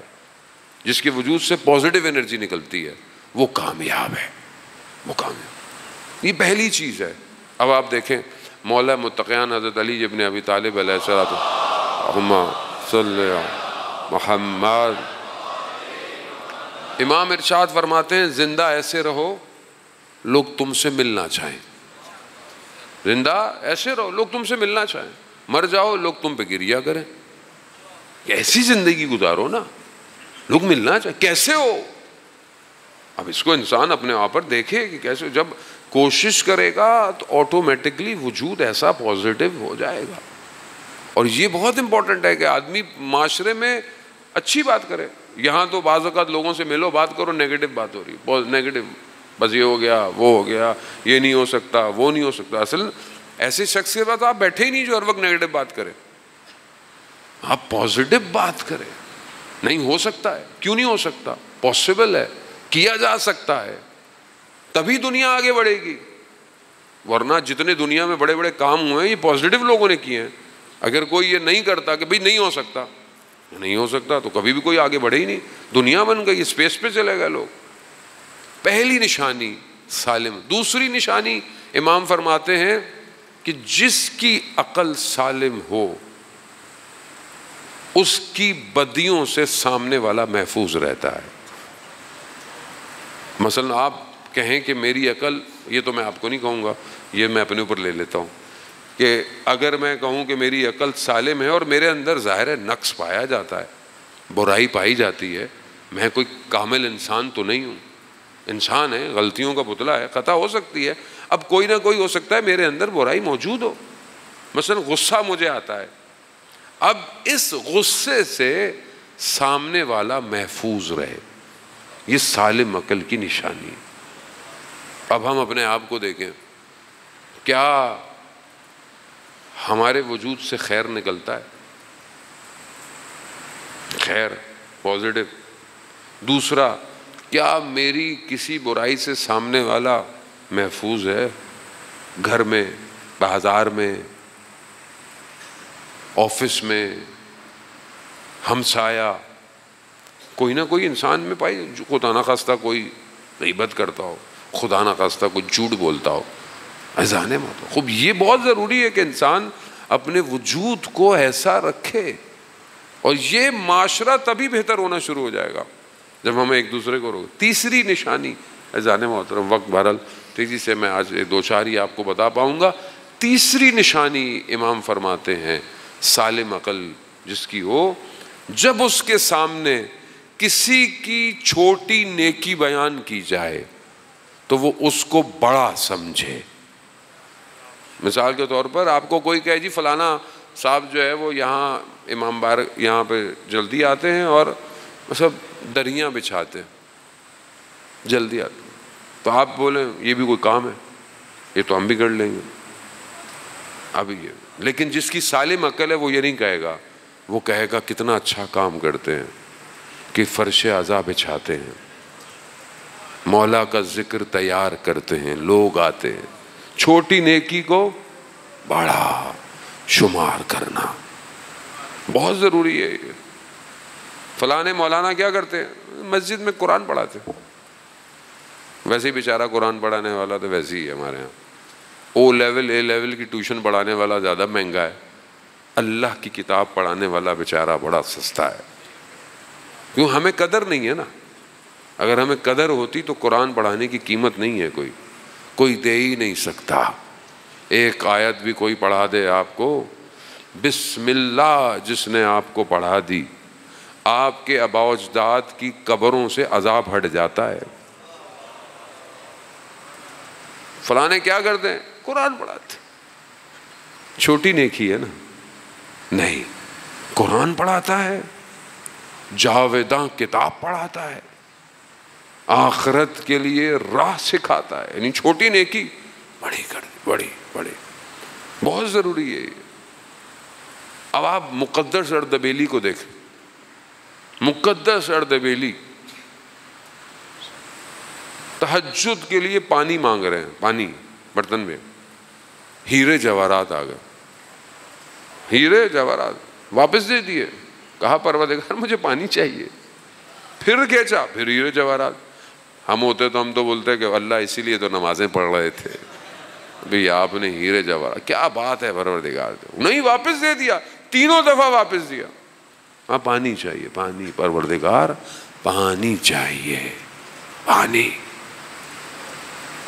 جس کے وجود سے پازیٹیو انرجی نکلتی ہے، وہ کامیاب ہے. وہ کامیاب. یہ پہلی چیز ہے. اب آپ دیکھیں مولا متقیان حضرت علی ابن ابی طالب علیہ السلام، اللہم صلی علی محمد. امام ارشاد فرماتے ہیں زندہ ایسے رہو لوگ تم سے ملنا چاہیں. زندہ ایسے رہو لوگ تم سے ملنا چاہیں، مر جاؤ لوگ تم پہ گریا کریں. ایسی زندگی گزارو نا، لوگ ملنا چاہیں. کیسے ہو؟ اب اس کو انسان اپنے آپ پر دیکھے کہ کیسے. جب کوشش کرے گا تو آٹومیٹکلی وجود ایسا پازیٹیو ہو جائے گا. اور یہ بہت امپورٹنٹ ہے کہ آدمی معاشرے میں اچھی بات کرے. یہاں تو بعض اوقات لوگوں سے ملو بات کرو، نیگیٹو بات ہو رہی ہے، بہت نیگیٹو، بس یہ ہو گیا وہ ہو گیا، یہ نہیں ہو سکتا وہ نہیں ہو سکتا. اصل ایسے شخص کے پاس آپ بیٹھے ہی نہیں جو ہر وقت نیگیٹو بات کرے. آپ پازیٹو بات کریں. نہیں ہو سکتا ہے. کیوں نہیں ہو سکتا؟ پاسبل ہے, کیا جا سکتا ہے, تبھی دنیا آگے بڑھے گی. ورنہ جتنے دنیا میں بڑے بڑے کام ہوئے ہیں یہ پازیٹو لوگوں نے کیے ہیں. اگر کوئی یہ نہیں کرتا کہ بھئی نہیں ہو سکتا, نہیں ہو سکتا, تو کبھی بھی کوئی آگے بڑھے ہی نہیں. دنیا بن گئی, اسپیس پہ چلے گئے لوگ. پہلی نشانی سالم. دوسری نشانی امام فرماتے ہیں کہ جس کی عقل سالم ہو اس کی بدیوں سے سامنے والا محفوظ رہتا ہے. مثلا آپ کہیں کہ میری عقل, یہ تو میں آپ کو نہیں کہوں گا, یہ میں اپنے اوپر لے لیتا ہوں, کہ اگر میں کہوں کہ میری عقل سالم ہے اور میرے اندر ظاہر ہے نقص پایا جاتا ہے, برائی پائی جاتی ہے, میں کوئی کامل انسان تو نہیں ہوں. انسان ہے, غلطیوں کا پتلا ہے, خطا ہو سکتی ہے. اب کوئی نہ کوئی ہو سکتا ہے میرے اندر برائی موجود ہو. مثلا غصہ مجھے آتا ہے, اب اس غصے سے سامنے والا محفوظ رہے, یہ سالم عقل کی نشانی ہے. اب ہم اپنے آپ کو دیکھیں, کیا ہمارے وجود سے خیر نکلتا ہے؟ خیر, پازیٹو. دوسرا, کیا میری کسی برائی سے سامنے والا محفوظ ہے؟ گھر میں, بازار میں, آفس میں, ہمسایہ, کوئی نہ کوئی انسان میں پائی جو خدا نہ خواستہ کوئی غیبت کرتا ہو, خدا نہ خواستہ کوئی جھوٹ بولتا ہو, اذان مت ہو. خوب یہ بہت ضروری ہے کہ انسان اپنے وجود کو ایسا رکھے, اور یہ معاشرہ تبھی بہتر ہونا شروع ہو جائے گا جب ہم ایک دوسرے کو روکیں. تیسری نشانی, اذان محترم, وقت بہرحال تیزی سے میں آج دو چار ہی آپ کو بتا پاؤں گا. تیسری نشانی امام فرماتے ہیں سالم عقل جس کی ہو, جب اس کے سامنے کسی کی چھوٹی نیکی بیان کی جائے تو وہ اس کو بڑا سمجھے. مثال کے طور پر آپ کو کوئی کہے جی فلانا صاحب جو ہے وہ یہاں امام بار یہاں پہ جلدی آتے ہیں اور سب دریاں بچھاتے ہیں, جلدی آتے ہیں, تو آپ بولیں یہ بھی کوئی کام ہے, یہ تو ہم بھی کر لیں گے ابھی یہ. لیکن جس کی سالم عقل ہے وہ یہ نہیں کہے گا, وہ کہے گا کتنا اچھا کام کرتے ہیں کہ فرش عزا بچھاتے ہیں, مولا کا ذکر تیار کرتے ہیں, لوگ آتے ہیں. چھوٹی نیکی کو بڑا شمار کرنا بہت ضروری ہے. یہ فلانے مولانا کیا کرتے ہیں, مسجد میں قرآن پڑھاتے ہیں. ویسے ہی بیچارہ قرآن پڑھانے والا تو ویسے ہی ہے ہمارے ہاں. او لیول اے لیول کی ٹیوشن پڑھانے والا زیادہ مہنگا ہے, اللہ کی کتاب پڑھانے والا بیچارہ بڑا سستا ہے. کیوں؟ ہمیں قدر نہیں ہے نا. اگر ہمیں قدر ہوتی تو قرآن پڑھانے کی قیمت نہیں ہے, کوئی دے ہی نہیں سکتا. ایک آیت بھی کوئی پڑھا دے آپ کو, بسم اللہ جس نے آپ کو پڑھا دی, آپ کے آباء و اجداد کی قبروں سے عذاب ہٹ جاتا ہے. فلانے کیا کرتے ہیں, قرآن پڑھاتے. چھوٹی نیکی ہے نا. نہیں, قرآن پڑھاتا ہے, جاویداں کتاب پڑھاتا ہے, آخرت کے لیے راہ سکھاتا ہے. یعنی چھوٹی نیکی بڑی کر, بڑی بہت ضروری ہے. اب آپ مقدس اردبیلی کو دیکھیں. مقدس اردبیلی تہجد کے لیے پانی مانگ رہے ہیں, پانی برتن میں, ہیرے جواہرات آ گئے. ہیرے جواہرات واپس دے دیے, کہا پروردگار مجھے پانی چاہیے. پھر کھینچا, پھر ہیرے جواہرات. ہم ہوتے تو ہم تو بولتے کہ اللہ اسی لیے تو نمازیں پڑھ رہے تھے, بھئی آپ نے ہیرے جواہرات, کیا بات ہے پروردگار. نہیں, واپس دے دیا, تینوں دفعہ واپس دیا. ہاں پانی چاہیے, پانی, پروردگار پانی چاہیے, پانی.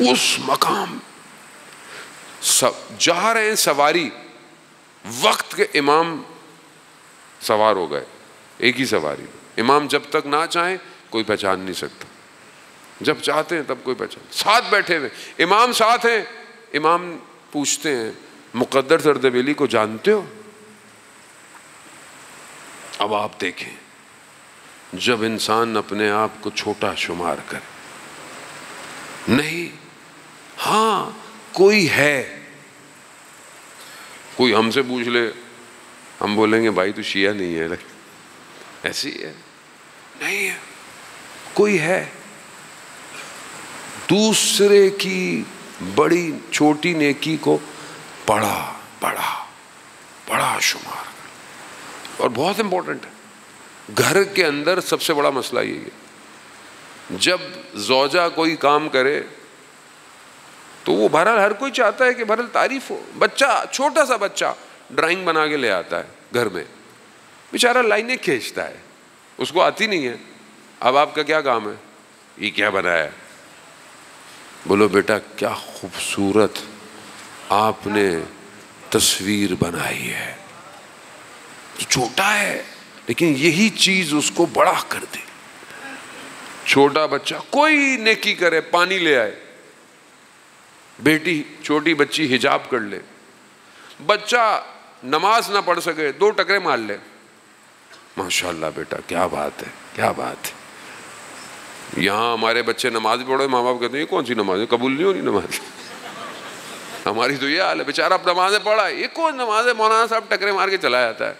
اس مقام جا رہے ہیں سواری, وقت کے امام سوار ہو گئے, ایک ہی سواری. امام جب تک نہ چاہیں کوئی پہچان نہیں سکتا, جب چاہتے ہیں تب کوئی پہچان. ساتھ بیٹھے ہوئے امام ساتھ ہیں. امام پوچھتے ہیں مقدس اردبیلی کو جانتے ہو؟ اب آپ دیکھیں, جب انسان اپنے آپ کو چھوٹا شمار کرے, نہیں, ہاں کوئی ہے کوئی ہم سے پوچھ لے ہم بولیں گے بھائی تو شیعہ نہیں ہے، ایسی ہے نہیں ہے، کوئی ہے دوسرے کی بڑی چھوٹی نیکی کو بڑا بڑا بڑا شمار. اور بہت امپورٹنٹ ہے، گھر کے اندر سب سے بڑا مسئلہ یہی ہے، جب زوجہ کوئی کام کرے تو وہ بہرحال ہر کوئی چاہتا ہے کہ بہرحال تعریف ہو. بچہ، چھوٹا سا بچہ ڈرائنگ بنا کے لے آتا ہے گھر میں، بیچارہ لائنیں کھینچتا ہے، اس کو آتی نہیں ہے. اب آپ کا کیا کام ہے؟ یہ کیا بنایا ہے؟ بولو بیٹا کیا خوبصورت آپ نے تصویر بنائی ہے. چھوٹا ہے لیکن یہی چیز اس کو بڑا کر دے. چھوٹا بچہ کوئی نیکی کرے، پانی لے آئے، بیٹی چھوٹی بچی حجاب کر لے، بچہ نماز نہ پڑھ سکے 2 ٹکرے مار لے، ماشاءاللہ بیٹا کیا بات ہے کیا بات ہے. یہاں ہمارے بچے نماز پڑھے، ماں باپ کہتے ہیں یہ کون سی نماز ہے، قبول نہیں ہونی نماز. ہماری تو یہ حال ہے، بیچارہ اب نمازیں پڑھا ہے، یہ کون نماز ہے، مولانا صاحب ٹکرے مار کے چلا جاتا ہے.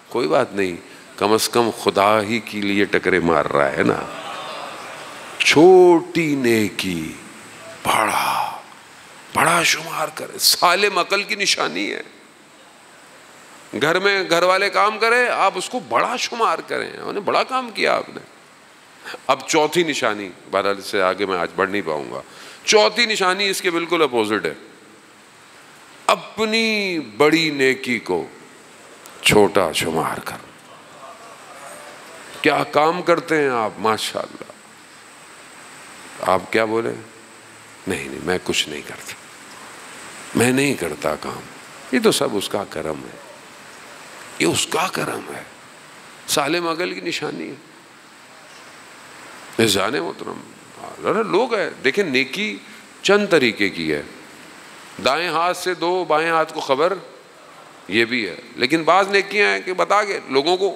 کوئی بات نہیں، کم از کم خدا ہی کے لیے ٹکرے مار رہا ہے نا. چھوٹی نیکی بڑا بڑا شمار کرے، سالم عقل کی نشانی ہے. گھر میں گھر والے کام کرے، آپ اس کو بڑا شمار کریں، انہوں نے بڑا کام کیا آپ نے. اب چوتھی نشانی، بہرحال اس سے آگے میں آج بڑھ نہیں پاؤں گا. چوتھی نشانی اس کے بالکل اپوزٹ ہے، اپنی بڑی نیکی کو چھوٹا شمار کر. کیا کام کرتے ہیں آپ ماشاءاللہ، آپ کیا بولے؟ نہیں میں کچھ نہیں کرتا، میں نہیں کرتا کام، یہ تو سب اس کا کرم ہے، یہ اس کا کرم ہے. سالم عقل کی نشانی ہے. جانے محترم لوگ ہیں، دیکھیں نیکی چند طریقے کی ہے. دائیں ہاتھ سے دو بائیں ہاتھ کو خبر، یہ بھی ہے. لیکن بعض نیکیاں ہیں کہ بتا کے لوگوں کو،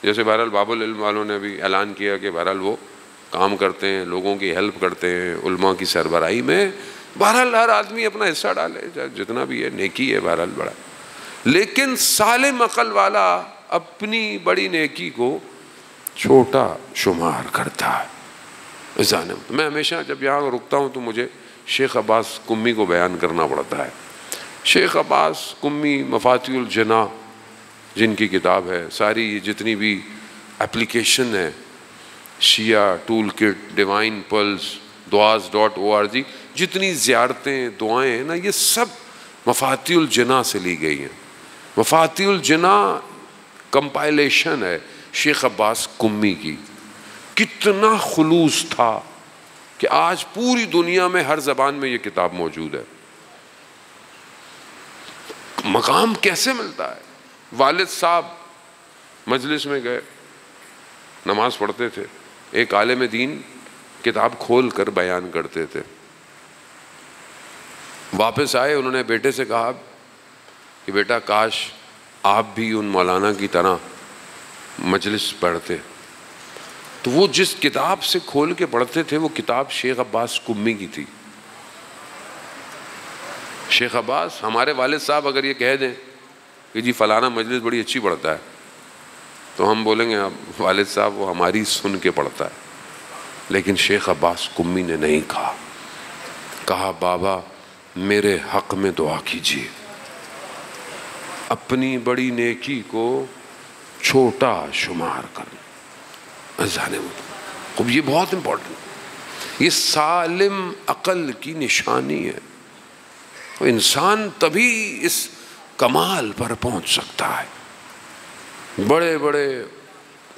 جیسے بہرحال باب العلم والوں نے بھی اعلان کیا کہ بہرحال وہ کام کرتے ہیں، لوگوں کی ہیلپ کرتے ہیں علماء کی سربراہی میں. بہرحال ہر آدمی اپنا حصہ ڈالے، جتنا بھی ہے نیکی ہے بہرحال بڑا. لیکن سالم عقل والا اپنی بڑی نیکی کو چھوٹا شمار کرتا ہے. میں ہمیشہ جب یہاں رکتا ہوں تو مجھے شیخ عباس قمی کو بیان کرنا پڑتا ہے. شیخ عباس قمی مفاتیح الجناح جن کی کتاب ہے، ساری جتنی بھی اپلیکیشن ہے، شیعہ ٹول کٹ، ڈیوائن پلس، دعاز.org، جتنی زیارتیں دعائیں ہیں نا، یہ سب مفاتیح الجناح سے لی گئی ہیں. مفاتیح الجناح کمپائلیشن ہے شیخ عباس قمی کی. کتنا خلوص تھا کہ آج پوری دنیا میں ہر زبان میں یہ کتاب موجود ہے. مقام کیسے ملتا ہے؟ والد صاحب مجلس میں گئے، نماز پڑھتے تھے، ایک عالم دین کتاب کھول کر بیان کرتے تھے. واپس آئے، انہوں نے بیٹے سے کہا کہ بیٹا کاش آپ بھی ان مولانا کی طرح مجلس پڑھتے. تو وہ جس کتاب سے کھول کے پڑھتے تھے وہ کتاب شیخ عباس قمی کی تھی. شیخ عباس، ہمارے والد صاحب اگر یہ کہہ دیں کہ جی فلانا مجلس بڑی اچھی پڑھتا ہے تو ہم بولیں گے والد صاحب وہ ہماری سن کے پڑھتا ہے. لیکن شیخ عباس قمی نے نہیں کہا، کہا بابا میرے حق میں دعا کیجیے، اپنی بڑی نیکی کو چھوٹا شمار کرنا. اب یہ بہت امپورٹنٹ، یہ سالم عقل کی نشانی ہے. انسان تبھی اس کمال پر پہنچ سکتا ہے. بڑے بڑے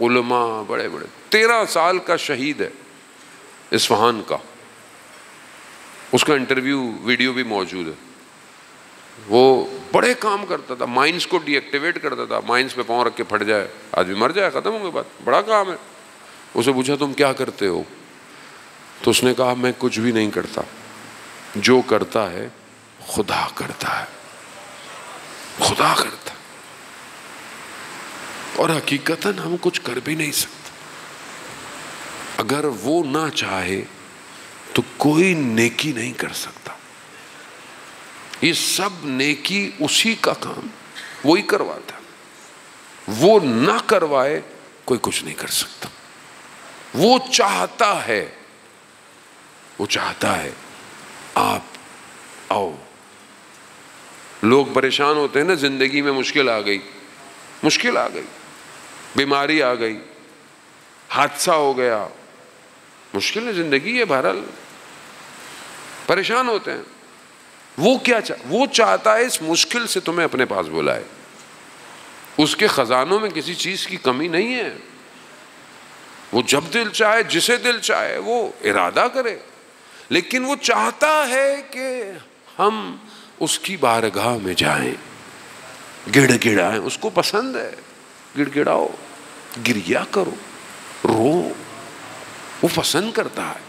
علماء، بڑے بڑے 13 سال کا شہید ہے اصفہان کا، اس کا انٹرویو ویڈیو بھی موجود ہے. وہ بڑے کام کرتا تھا، مائنز کو ڈی ایکٹیویٹ کرتا تھا. مائنز پہ پاؤں رکھ کے پھٹ جائے آدمی مر جائے، ختم ہو گئی بات، بڑا کام ہے. اسے پوچھا تم کیا کرتے ہو؟ تو اس نے کہا میں کچھ بھی نہیں کرتا، جو کرتا ہے خدا کرتا ہے، خدا کرتا ہے. اور حقیقتاً ہم کچھ کر بھی نہیں سکتے. اگر وہ نہ چاہے تو کوئی نیکی نہیں کر سکتا. یہ سب نیکی اسی کا کام، وہی کرواتا، وہ نہ کروائے کوئی کچھ نہیں کر سکتا۔ وہ چاہتا ہے آپ آؤ۔ لوگ پریشان ہوتے ہیں نا، زندگی میں مشکل آ گئی، بیماری آ گئی، حادثہ ہو گیا، مشکل ہے، زندگی ہے، بہرحال پریشان ہوتے ہیں۔ وہ چاہتا ہے اس مشکل سے تمہیں اپنے پاس بلائے۔ اس کے خزانوں میں کسی چیز کی کمی نہیں ہے، وہ جب دل چاہے، جسے دل چاہے وہ ارادہ کرے، لیکن وہ چاہتا ہے کہ ہم اس کی بارگاہ میں جائیں، گڑ گڑائیں۔ اس کو پسند ہے، گڑ گڑاؤ، گریا کرو، رو، وہ پسند کرتا ہے۔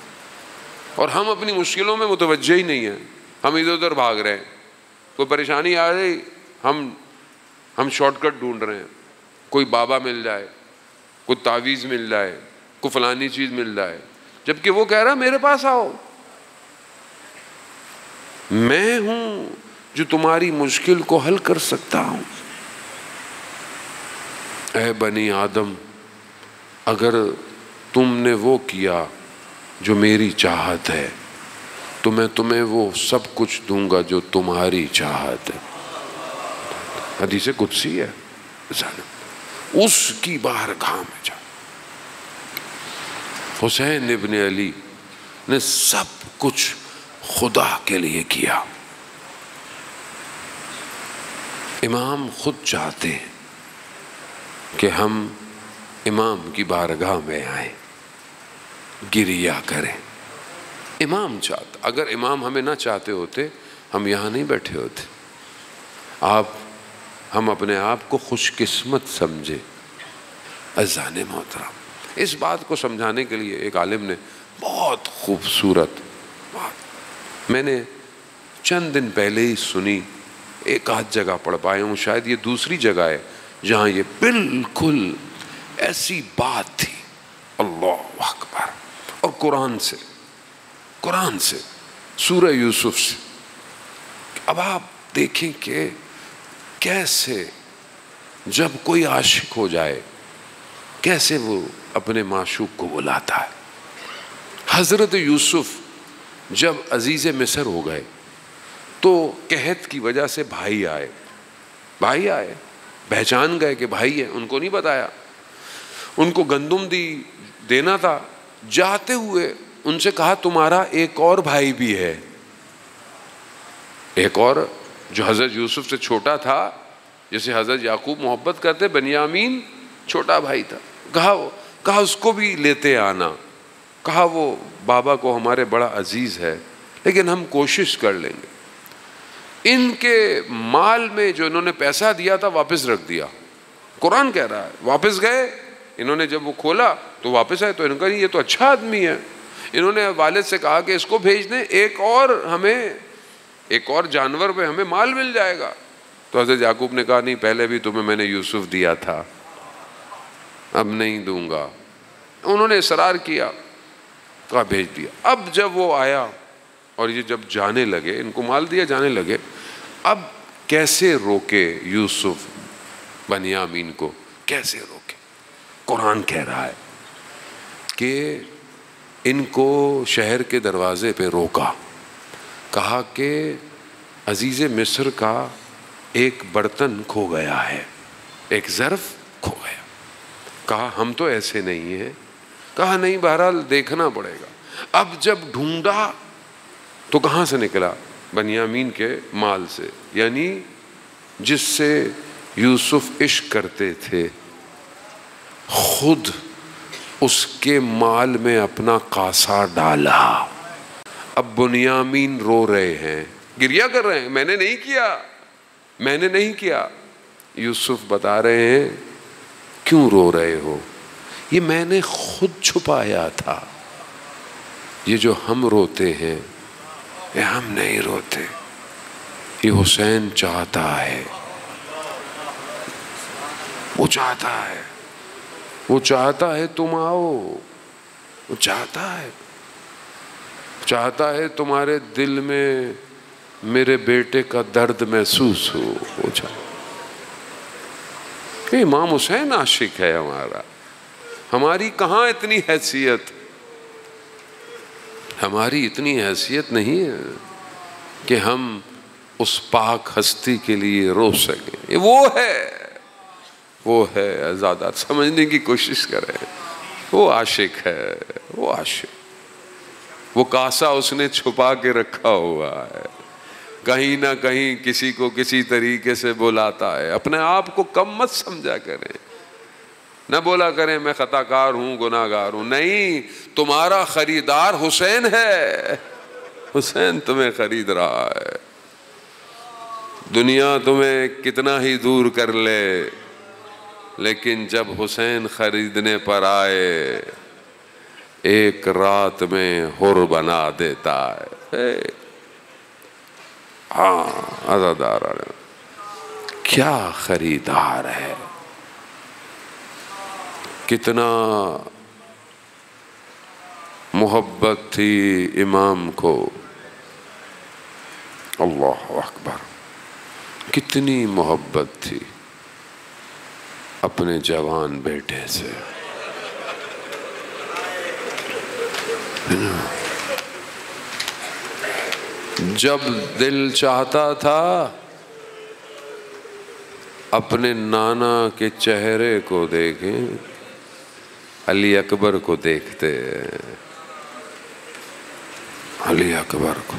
اور ہم اپنی مشکلوں میں متوجہ ہی نہیں ہیں، ہم ادھر ادھر بھاگ رہے ہیں۔ کوئی پریشانی آ رہی، ہم شارٹ کٹ ڈھونڈ رہے ہیں، کوئی بابا مل جائے، کوئی تعویذ مل جائے، کوئی فلانی چیز مل جائے، جبکہ وہ کہہ رہا میرے پاس آؤ، میں ہوں جو تمہاری مشکل کو حل کر سکتا ہوں۔ اے بنی آدم، اگر تم نے وہ کیا جو میری چاہت ہے تو میں تمہیں وہ سب کچھ دوں گا جو تمہاری چاہت ہے۔ حدیث قدسی ہے، اس کی بارگاہ میں جا۔ حسین ابن علی نے سب کچھ خدا کے لیے کیا۔ امام خود چاہتے ہیں کہ ہم امام کی بارگاہ میں آئیں، گریا کریں۔ امام چاہتا، اگر امام ہمیں نہ چاہتے ہوتے ہم یہاں نہیں بیٹھے ہوتے۔ ہم اپنے آپ کو خوش قسمت سمجھے۔ عزیزان محترم، اس بات کو سمجھانے کے لیے ایک عالم نے بہت خوبصورت بات میں نے چند دن پہلے ہی سنی، ایک آدھ جگہ پڑھ پایا ہوں، شاید یہ دوسری جگہ ہے جہاں یہ بالکل ایسی بات تھی۔ اللہ اکبر! اور قرآن سے سورہ یوسف سے۔ اب آپ دیکھیں کہ کیسے جب کوئی عاشق ہو جائے کیسے وہ اپنے معشوق کو بلاتا ہے۔ حضرت یوسف جب عزیز مصر ہو گئے تو قحط کی وجہ سے بھائی آئے، پہچان گئے کہ بھائی ہے، ان کو نہیں بتایا، ان کو گندم دینا تھا، جاتے ہوئے ان سے کہا تمہارا ایک اور بھائی بھی ہے، ایک اور جو حضرت یوسف سے چھوٹا تھا، جسے حضرت یعقوب محبت کرتے، بنیامین چھوٹا بھائی تھا، کہا اس کو بھی لیتے آنا، کہا وہ بابا کو ہمارے بڑا عزیز ہے لیکن ہم کوشش کر لیں گے۔ ان کے مال میں جو انہوں نے پیسہ دیا تھا واپس رکھ دیا، قرآن کہہ رہا ہے، واپس گئے، انہوں نے جب وہ کھولا تو واپس آئے، تو انہوں نے کہا یہ تو اچھا آدمی ہے، انہوں نے والد سے کہا کہ اس کو بھیج دیں، ایک اور جانور پہ ہمیں مال مل جائے گا۔ تو حضرت یعقوب نے کہا نہیں، پہلے بھی تمہیں میں نے یوسف دیا تھا، اب نہیں دوں گا۔ انہوں نے اصرار کیا، کہا بھیج دیا۔ اب جب وہ آیا اور یہ جب جانے لگے، ان کو مال دیا، جانے لگے، اب کیسے روکے یوسف بنیامین کو، کیسے روکے؟ قرآن کہہ رہا ہے کہ ان کو شہر کے دروازے پہ روکا، کہا کہ عزیز مصر کا ایک برتن کھو گیا ہے، ایک ظرف کھو گیا۔ کہا ہم تو ایسے نہیں ہیں، کہا نہیں، بہرحال دیکھنا پڑے گا۔ اب جب ڈھونڈا تو کہاں سے نکلا؟ بنیامین کے مال سے، یعنی جس سے یوسف عشق کرتے تھے، خود اس کے مال میں اپنا قاصا ڈالا۔ اب بنیامین رو رہے ہیں، گریہ کر رہے ہیں، میں نے نہیں کیا۔ یوسف بتا رہے ہیں کیوں رو رہے ہو؟ یہ میں نے خود چھپایا تھا، یہ جو ہم روتے ہیں یہ ہم نہیں روتے، یہ حسین چاہتا ہے، وہ چاہتا ہے تم آؤ، وہ چاہتا ہے تمہارے دل میں میرے بیٹے کا درد محسوس ہو جائے. امام حسین عاشق ہے ہمارا. ہماری کہاں اتنی حیثیت، ہماری اتنی حیثیت نہیں ہے کہ ہم اس پاک ہستی کے لیے رو سکیں. وہ ہے زیادہ سمجھنے کی کوشش کریں. وہ عاشق ہے، وہ عاشق. وہ کاسا اس نے چھپا کے رکھا ہوا ہے، کہیں نہ کہیں کسی کو کسی طریقے سے بلاتا ہے. اپنے آپ کو کم مت سمجھا کریں، نہ بولا کریں میں خطا کار ہوں، گناہ گار ہوں. نہیں، تمہارا خریدار حسین ہے. حسین تمہیں خرید رہا ہے. دنیا تمہیں کتنا ہی دور کر لے، لیکن جب حسین خریدنے پر آئے ایک رات میں حر بنا دیتا ہے. ہاں عزادار، کیا خریدار ہے. کتنا محبت تھی امام کو. اللہ اکبر، کتنی محبت تھی اپنے جوان بیٹے سے. جب دل چاہتا تھا اپنے نانا کے چہرے کو دیکھیں، علی اکبر کو دیکھتے. علی اکبر کو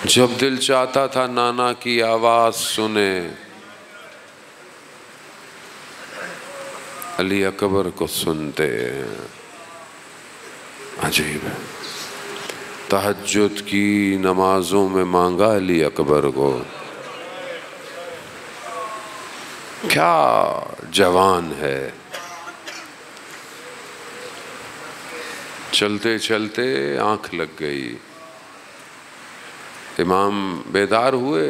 جب دل چاہتا تھا نانا کی آواز سنے، علی اکبر کو سنتے. عجیب ہے. تہجد کی نمازوں میں مانگا علی اکبر کو. کیا جوان ہے. چلتے چلتے آنکھ لگ گئی. امام بیدار ہوئے،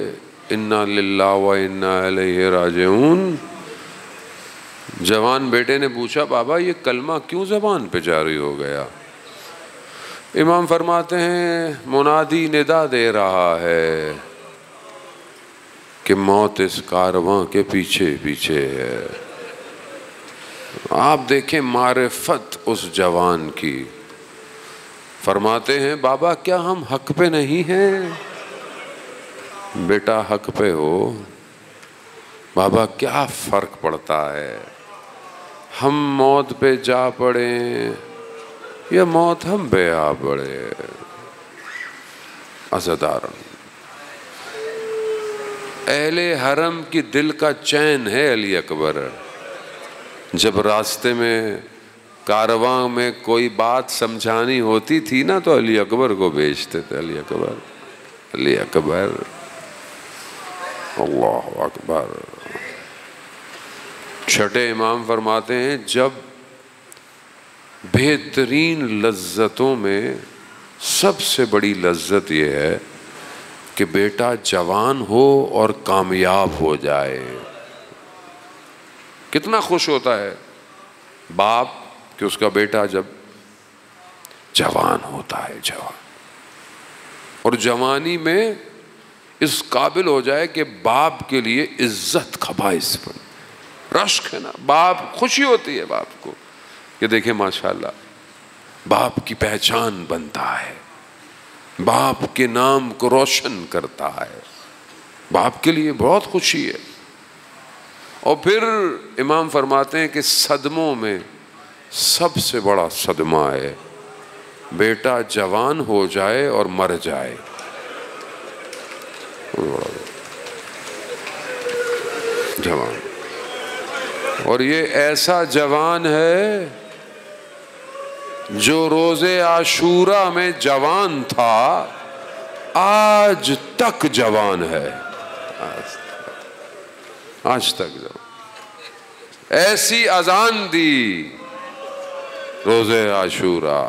انا للہ و انا الیہ راجعون. جوان بیٹے نے پوچھا بابا یہ کلمہ کیوں زبان پہ جاری ہو گیا؟ امام فرماتے ہیں منادی ندا دے رہا ہے کہ موت اس کارواں کے پیچھے پیچھے ہے. آپ دیکھیں معرفت اس جوان کی. فرماتے ہیں بابا کیا ہم حق پہ نہیں ہیں؟ بیٹا حق پہ ہو. بابا کیا فرق پڑتا ہے ہم موت پہ جا پڑیں یا موت ہم پہ آ پڑے. عزادارن، اہل حرم کی دل کا چین ہے علی اکبر. جب راستے میں کارواں میں کوئی بات سمجھانی ہوتی تھی نا تو علی اکبر کو بھیجتے تھے. علی اکبر، علی اکبر. اللہ اکبر. چھٹے امام فرماتے ہیں جب بہترین لذتوں میں سب سے بڑی لذت یہ ہے کہ بیٹا جوان ہو اور کامیاب ہو جائے. کتنا خوش ہوتا ہے باپ کہ اس کا بیٹا جب جوان ہوتا ہے. جوان اور جوانی میں اس قابل ہو جائے کہ باپ کے لیے عزت کا باعث بنے. رشک ہے نا، باپ خوشی ہوتی ہے باپ کو کہ دیکھیں ماشاءاللہ باپ کی پہچان بنتا ہے، باپ کے نام کو روشن کرتا ہے. باپ کے لیے بہت خوشی ہے. اور پھر امام فرماتے ہیں کہ صدموں میں سب سے بڑا صدمہ ہے بیٹا جوان ہو جائے اور مر جائے. جوان، اور یہ ایسا جوان ہے جو روز عاشورہ میں جوان تھا آج تک جوان ہے. آج تک جوان. ایسی اذان دی روز عاشورہ،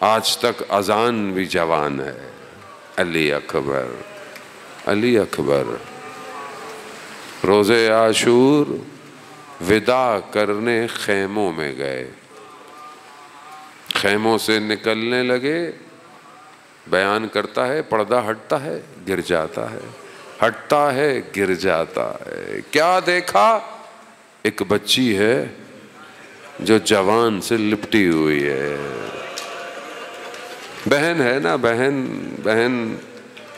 آج تک اذان بھی جوان ہے. علی اکبر، علی اکبر. روز عاشور وداع کرنے خیموں میں گئے. خیموں سے نکلنے لگے بیان کرتا ہے، پردہ ہٹتا ہے گر جاتا ہے، ہٹتا ہے گر جاتا ہے۔ کیا دیکھا؟ ایک بچی ہے جو جوان سے لپٹی ہوئی ہے۔ بہن ہے نا، بہن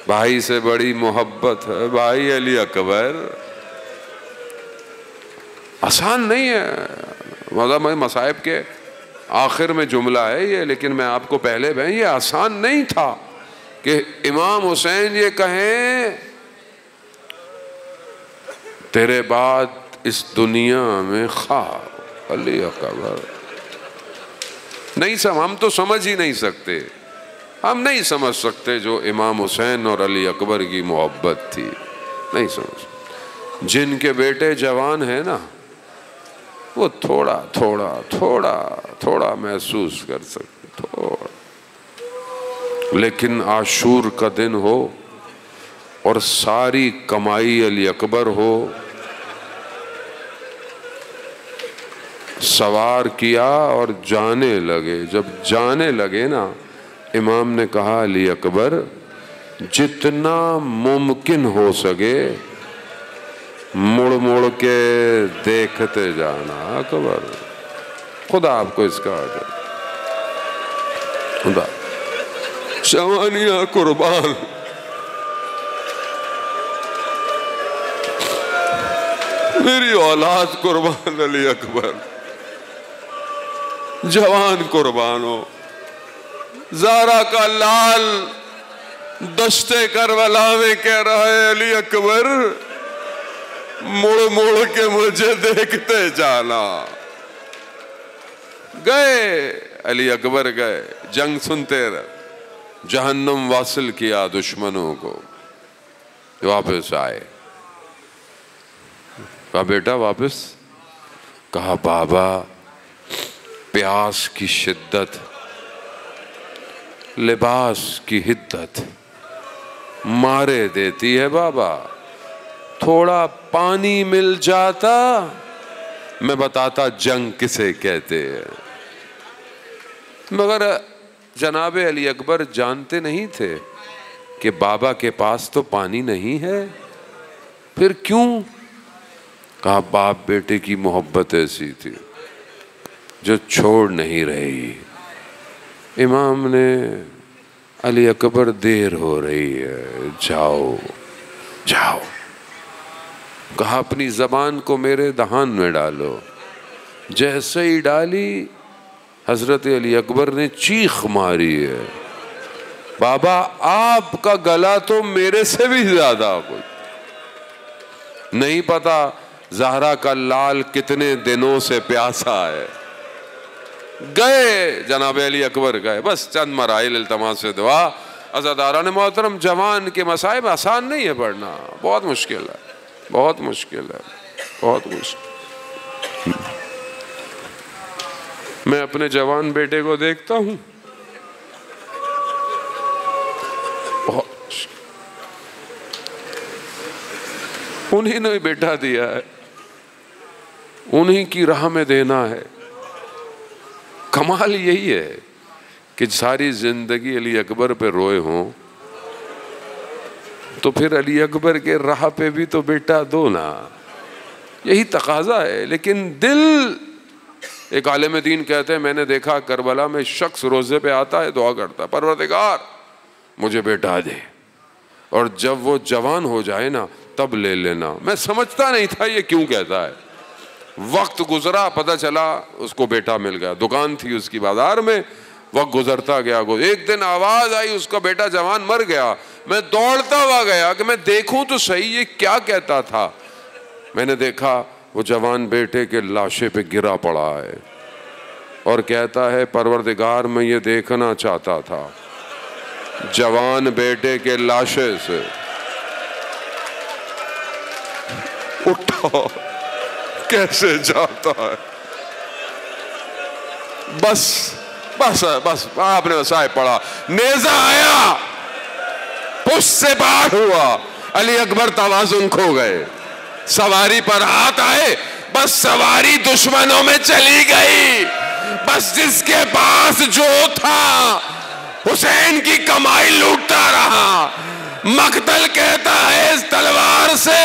بھائی سے بڑی محبت ہے، بھائی علی اکبر۔ آسان نہیں ہے، مصائب کے آخر میں جملہ ہے یہ، لیکن میں آپ کو پہلے یہ آسان نہیں تھا کہ امام حسین یہ کہیں تیرے بعد اس دنیا میں خواہ علی اکبر۔ نہیں ہم تو سمجھ ہی نہیں سکتے، ہم نہیں سمجھ سکتے جو امام حسین اور علی اکبر کی محبت تھی، نہیں سمجھ سکتے۔ جن کے بیٹے جوان ہیں نا وہ تھوڑا تھوڑا تھوڑا تھوڑا محسوس کر سکتے، تھوڑا۔ لیکن عاشور کا دن ہو اور ساری کمائی علی اکبر ہو، سوار کیا اور جانے لگے، جب جانے لگے نا امام نے کہا علی اکبر جتنا ممکن ہو سکے مڑ مڑ کے دیکھتے جانا اکبر، خدا آپ کو اس کا آگے خدا جوانیاں قربان، میری اولاد قربان علی اکبر، جوان قربان ہو۔ زہرا کا لال دشتے کربلا میں کہہ رہا ہے علی اکبر مڑ مڑ کے مجھے دیکھتے جانا۔ گئے علی اکبر، گئے جنگ سنتے رہے، جہنم واصل کیا دشمنوں کو، واپس آئے۔ کہا بیٹا واپس؟ کہا بابا پیاس کی شدت، لباس کی حدت مارے دیتی ہے بابا، تھوڑا پانی مل جاتا میں بتاتا جنگ کسے کہتے ہیں۔ مگر جناب علی اکبر جانتے نہیں تھے کہ بابا کے پاس تو پانی نہیں ہے، پھر کیوں؟ کہا باپ بیٹے کی محبت ایسی تھی جو چھوڑ نہیں رہی۔ امام نے علی اکبر دیر ہو رہی ہے، جاؤ جاؤ۔ کہا اپنی زبان کو میرے دہان میں ڈالو۔ جیسے ہی ڈالی حضرت علی اکبر نے چیخ ماری ہے، بابا آپ کا گلا تو میرے سے بھی زیادہ کچھ نہیں پتا زہرا کا لال کتنے دنوں سے پیاسا ہے۔ گئے جناب علی اکبر گئے، بس چند مراحل التماس سے دعا۔ عزاداران محترم، جوان کے مصائب آسان نہیں ہے پڑھنا، بہت مشکل ہے، بہت مشکل ہے، بہت مشکل۔ میں اپنے جوان بیٹے کو دیکھتا ہوں، بہت مشکل، انہیں نے بیٹا دیا ہے، انہیں کی راہ میں دینا ہے۔ کمال یہی ہے کہ ساری زندگی علی اکبر پہ روئے ہوں تو پھر علی اکبر کے راہ پہ بھی تو بیٹا دو نا، یہی تقاضا ہے۔ لیکن دل، ایک عالم دین کہتے ہیں میں نے دیکھا کربلا میں شخص روزے پہ آتا ہے، دعا کرتا ہے پروردگار مجھے بیٹا دے، اور جب وہ جوان ہو جائے نا تب لے لینا۔ میں سمجھتا نہیں تھا یہ کیوں کہتا ہے، وقت گزرا پتہ چلا اس کو بیٹا مل گیا، دکان تھی اس کی بازار میں، وقت گزرتا گیا، ایک دن آواز آئی اس کا بیٹا جوان مر گیا۔ میں دوڑتا ہوا گیا کہ میں دیکھوں تو صحیح یہ کیا کہتا تھا۔ میں نے دیکھا وہ جوان بیٹے کے لاشے پہ گرا پڑا ہے اور کہتا ہے پروردگار میں یہ دیکھنا چاہتا تھا جوان بیٹے کے لاشے سے اٹھا کیسے جاتا ہے۔ بس آپ نے وسائے پڑھا، نیزہ آیا پشت سے پار ہوا، علی اکبر توازن کھو گئے، سواری پر ہاتھ آئے، بس سواری دشمنوں میں چلی گئی، بس جس کے پاس جو تھا حسین کی کمائی لوٹتا رہا. مقتل کہتا ہے اس تلوار سے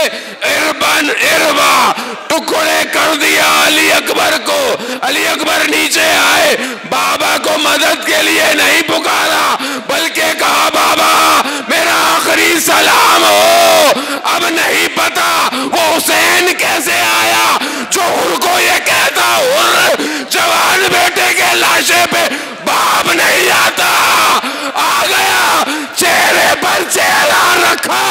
اربن اربا ٹکڑے کر دیا علی اکبر کو. علی اکبر نیچے آئے, بابا کو مدد کے لیے نہیں پکارا بلکہ کہا بابا میرا آخری سلام ہو. اب نہیں پتا وہ حسین کیسے آیا جو ان کو یہ کہتا اور جوان بیٹے کے لاشے پہ باپ نہیں آتا. آ گیا, چہرے پر چہرہ رکھا,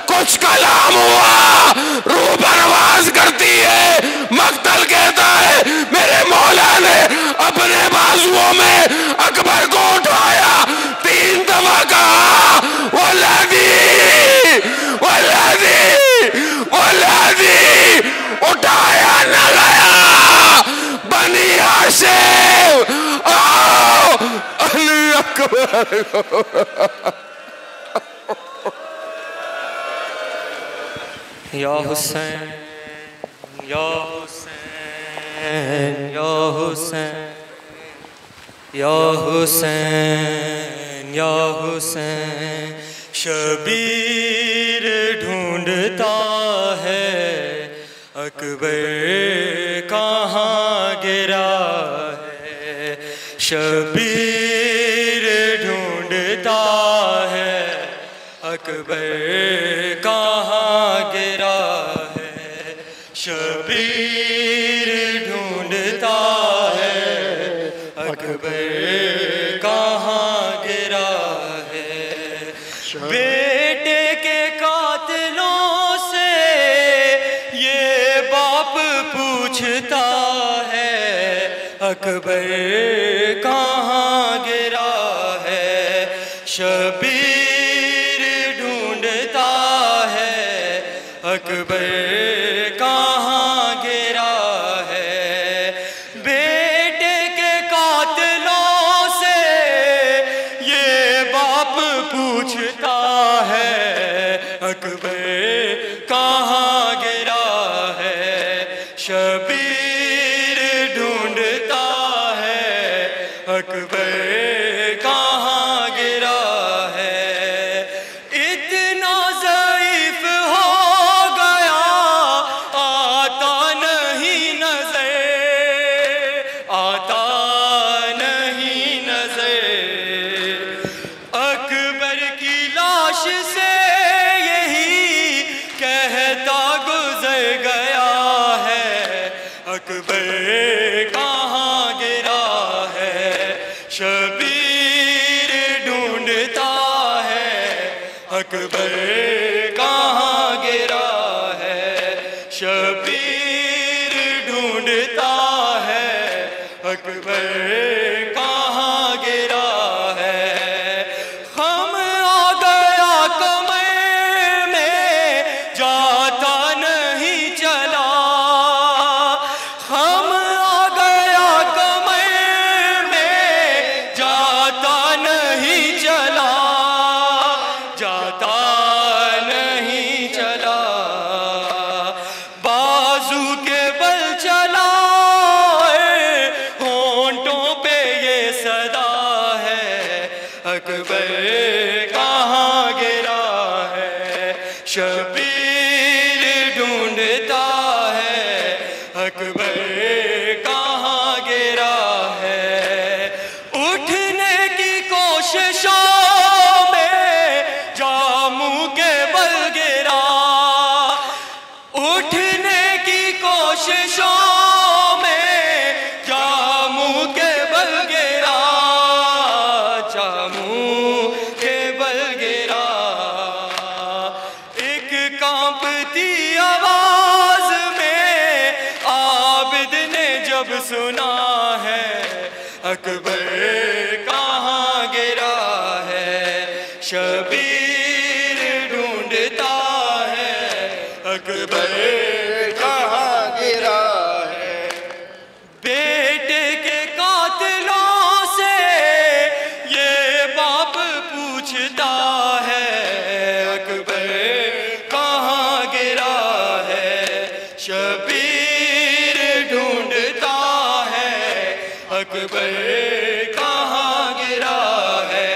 کچھ کلام ہوا, روح پرواز کرتی ہے. مقتل کہتا ہے میرے مولا نے اپنے بازوؤں میں اکبر کو اٹھایا, 3 دفعہ کہا ولدی ولدی ولدی. اٹھایا نہ گیا. بنی ہاشم آؤ علی اکبر. یا حسین یا حسین یا حسین یا حسین یا حسین. شبیر ڈھونڈتا ہے اکبر کہاں گرا ہے. شبیر ڈھونڈتا ہے اکبر کہاں گرا ہے. شبیر ڈھونڈتا ہے اکبر کہاں گرا ہے. بیٹے کے قاتلوں سے یہ باپ پوچھتا ہے اکبر کہاں گرا ہے. شبیر ڈھونڈتا ہے اکبر کہاں گرا ہے. بیٹے کے قاتلوں سے یہ باپ پوچھتا ہے اکبر کہاں گرا ہے. شبیر ڈھونڈتا ہے اکبر کہاں گرا ہے. اتنا ضعیف ہو گیا آتا نہیں نظر, آتا نہیں نظر. اکبر کی لاش سے یہی کہتا گزر گیا ہے اکبر کہاں گرا ہے. شبیر ڈھونڈتا ہے اکبر کہاں گرا ہے. شبیر ڈھونڈتا ہے اکبر کہاں گرا ہے. غم آ گیا کمر میں جاتا نہیں چلا. غم آ گیا کمر میں جاتا نہیں چلا. جاتا نہیں چلا. بازو کے بل چلا ہونٹوں پہ یہ صدا ہے اکبر کہاں گرا ہے. شبیر ڈھونڈتا ہے اکبر کہاں گرا ہے. اٹھنے کی کوششوں میں جاموں کے بل گرا. اٹھنے کی کوششوں میں جاموں کے بل گرا. جاموں کے بل گرا. ایک کانپتی آواز میں عابد نے جب سنا ہے اکبر کہاں گرا ہے. شبیر ڈھونڈتا ہے اکبر کہاں گرا ہے. بیٹے کے قاتلوں سے یہ باپ پوچھتا ہے اکبر کہاں گرا ہے. شبیر ڈھونڈتا ہے اکبر کہاں گرا ہے.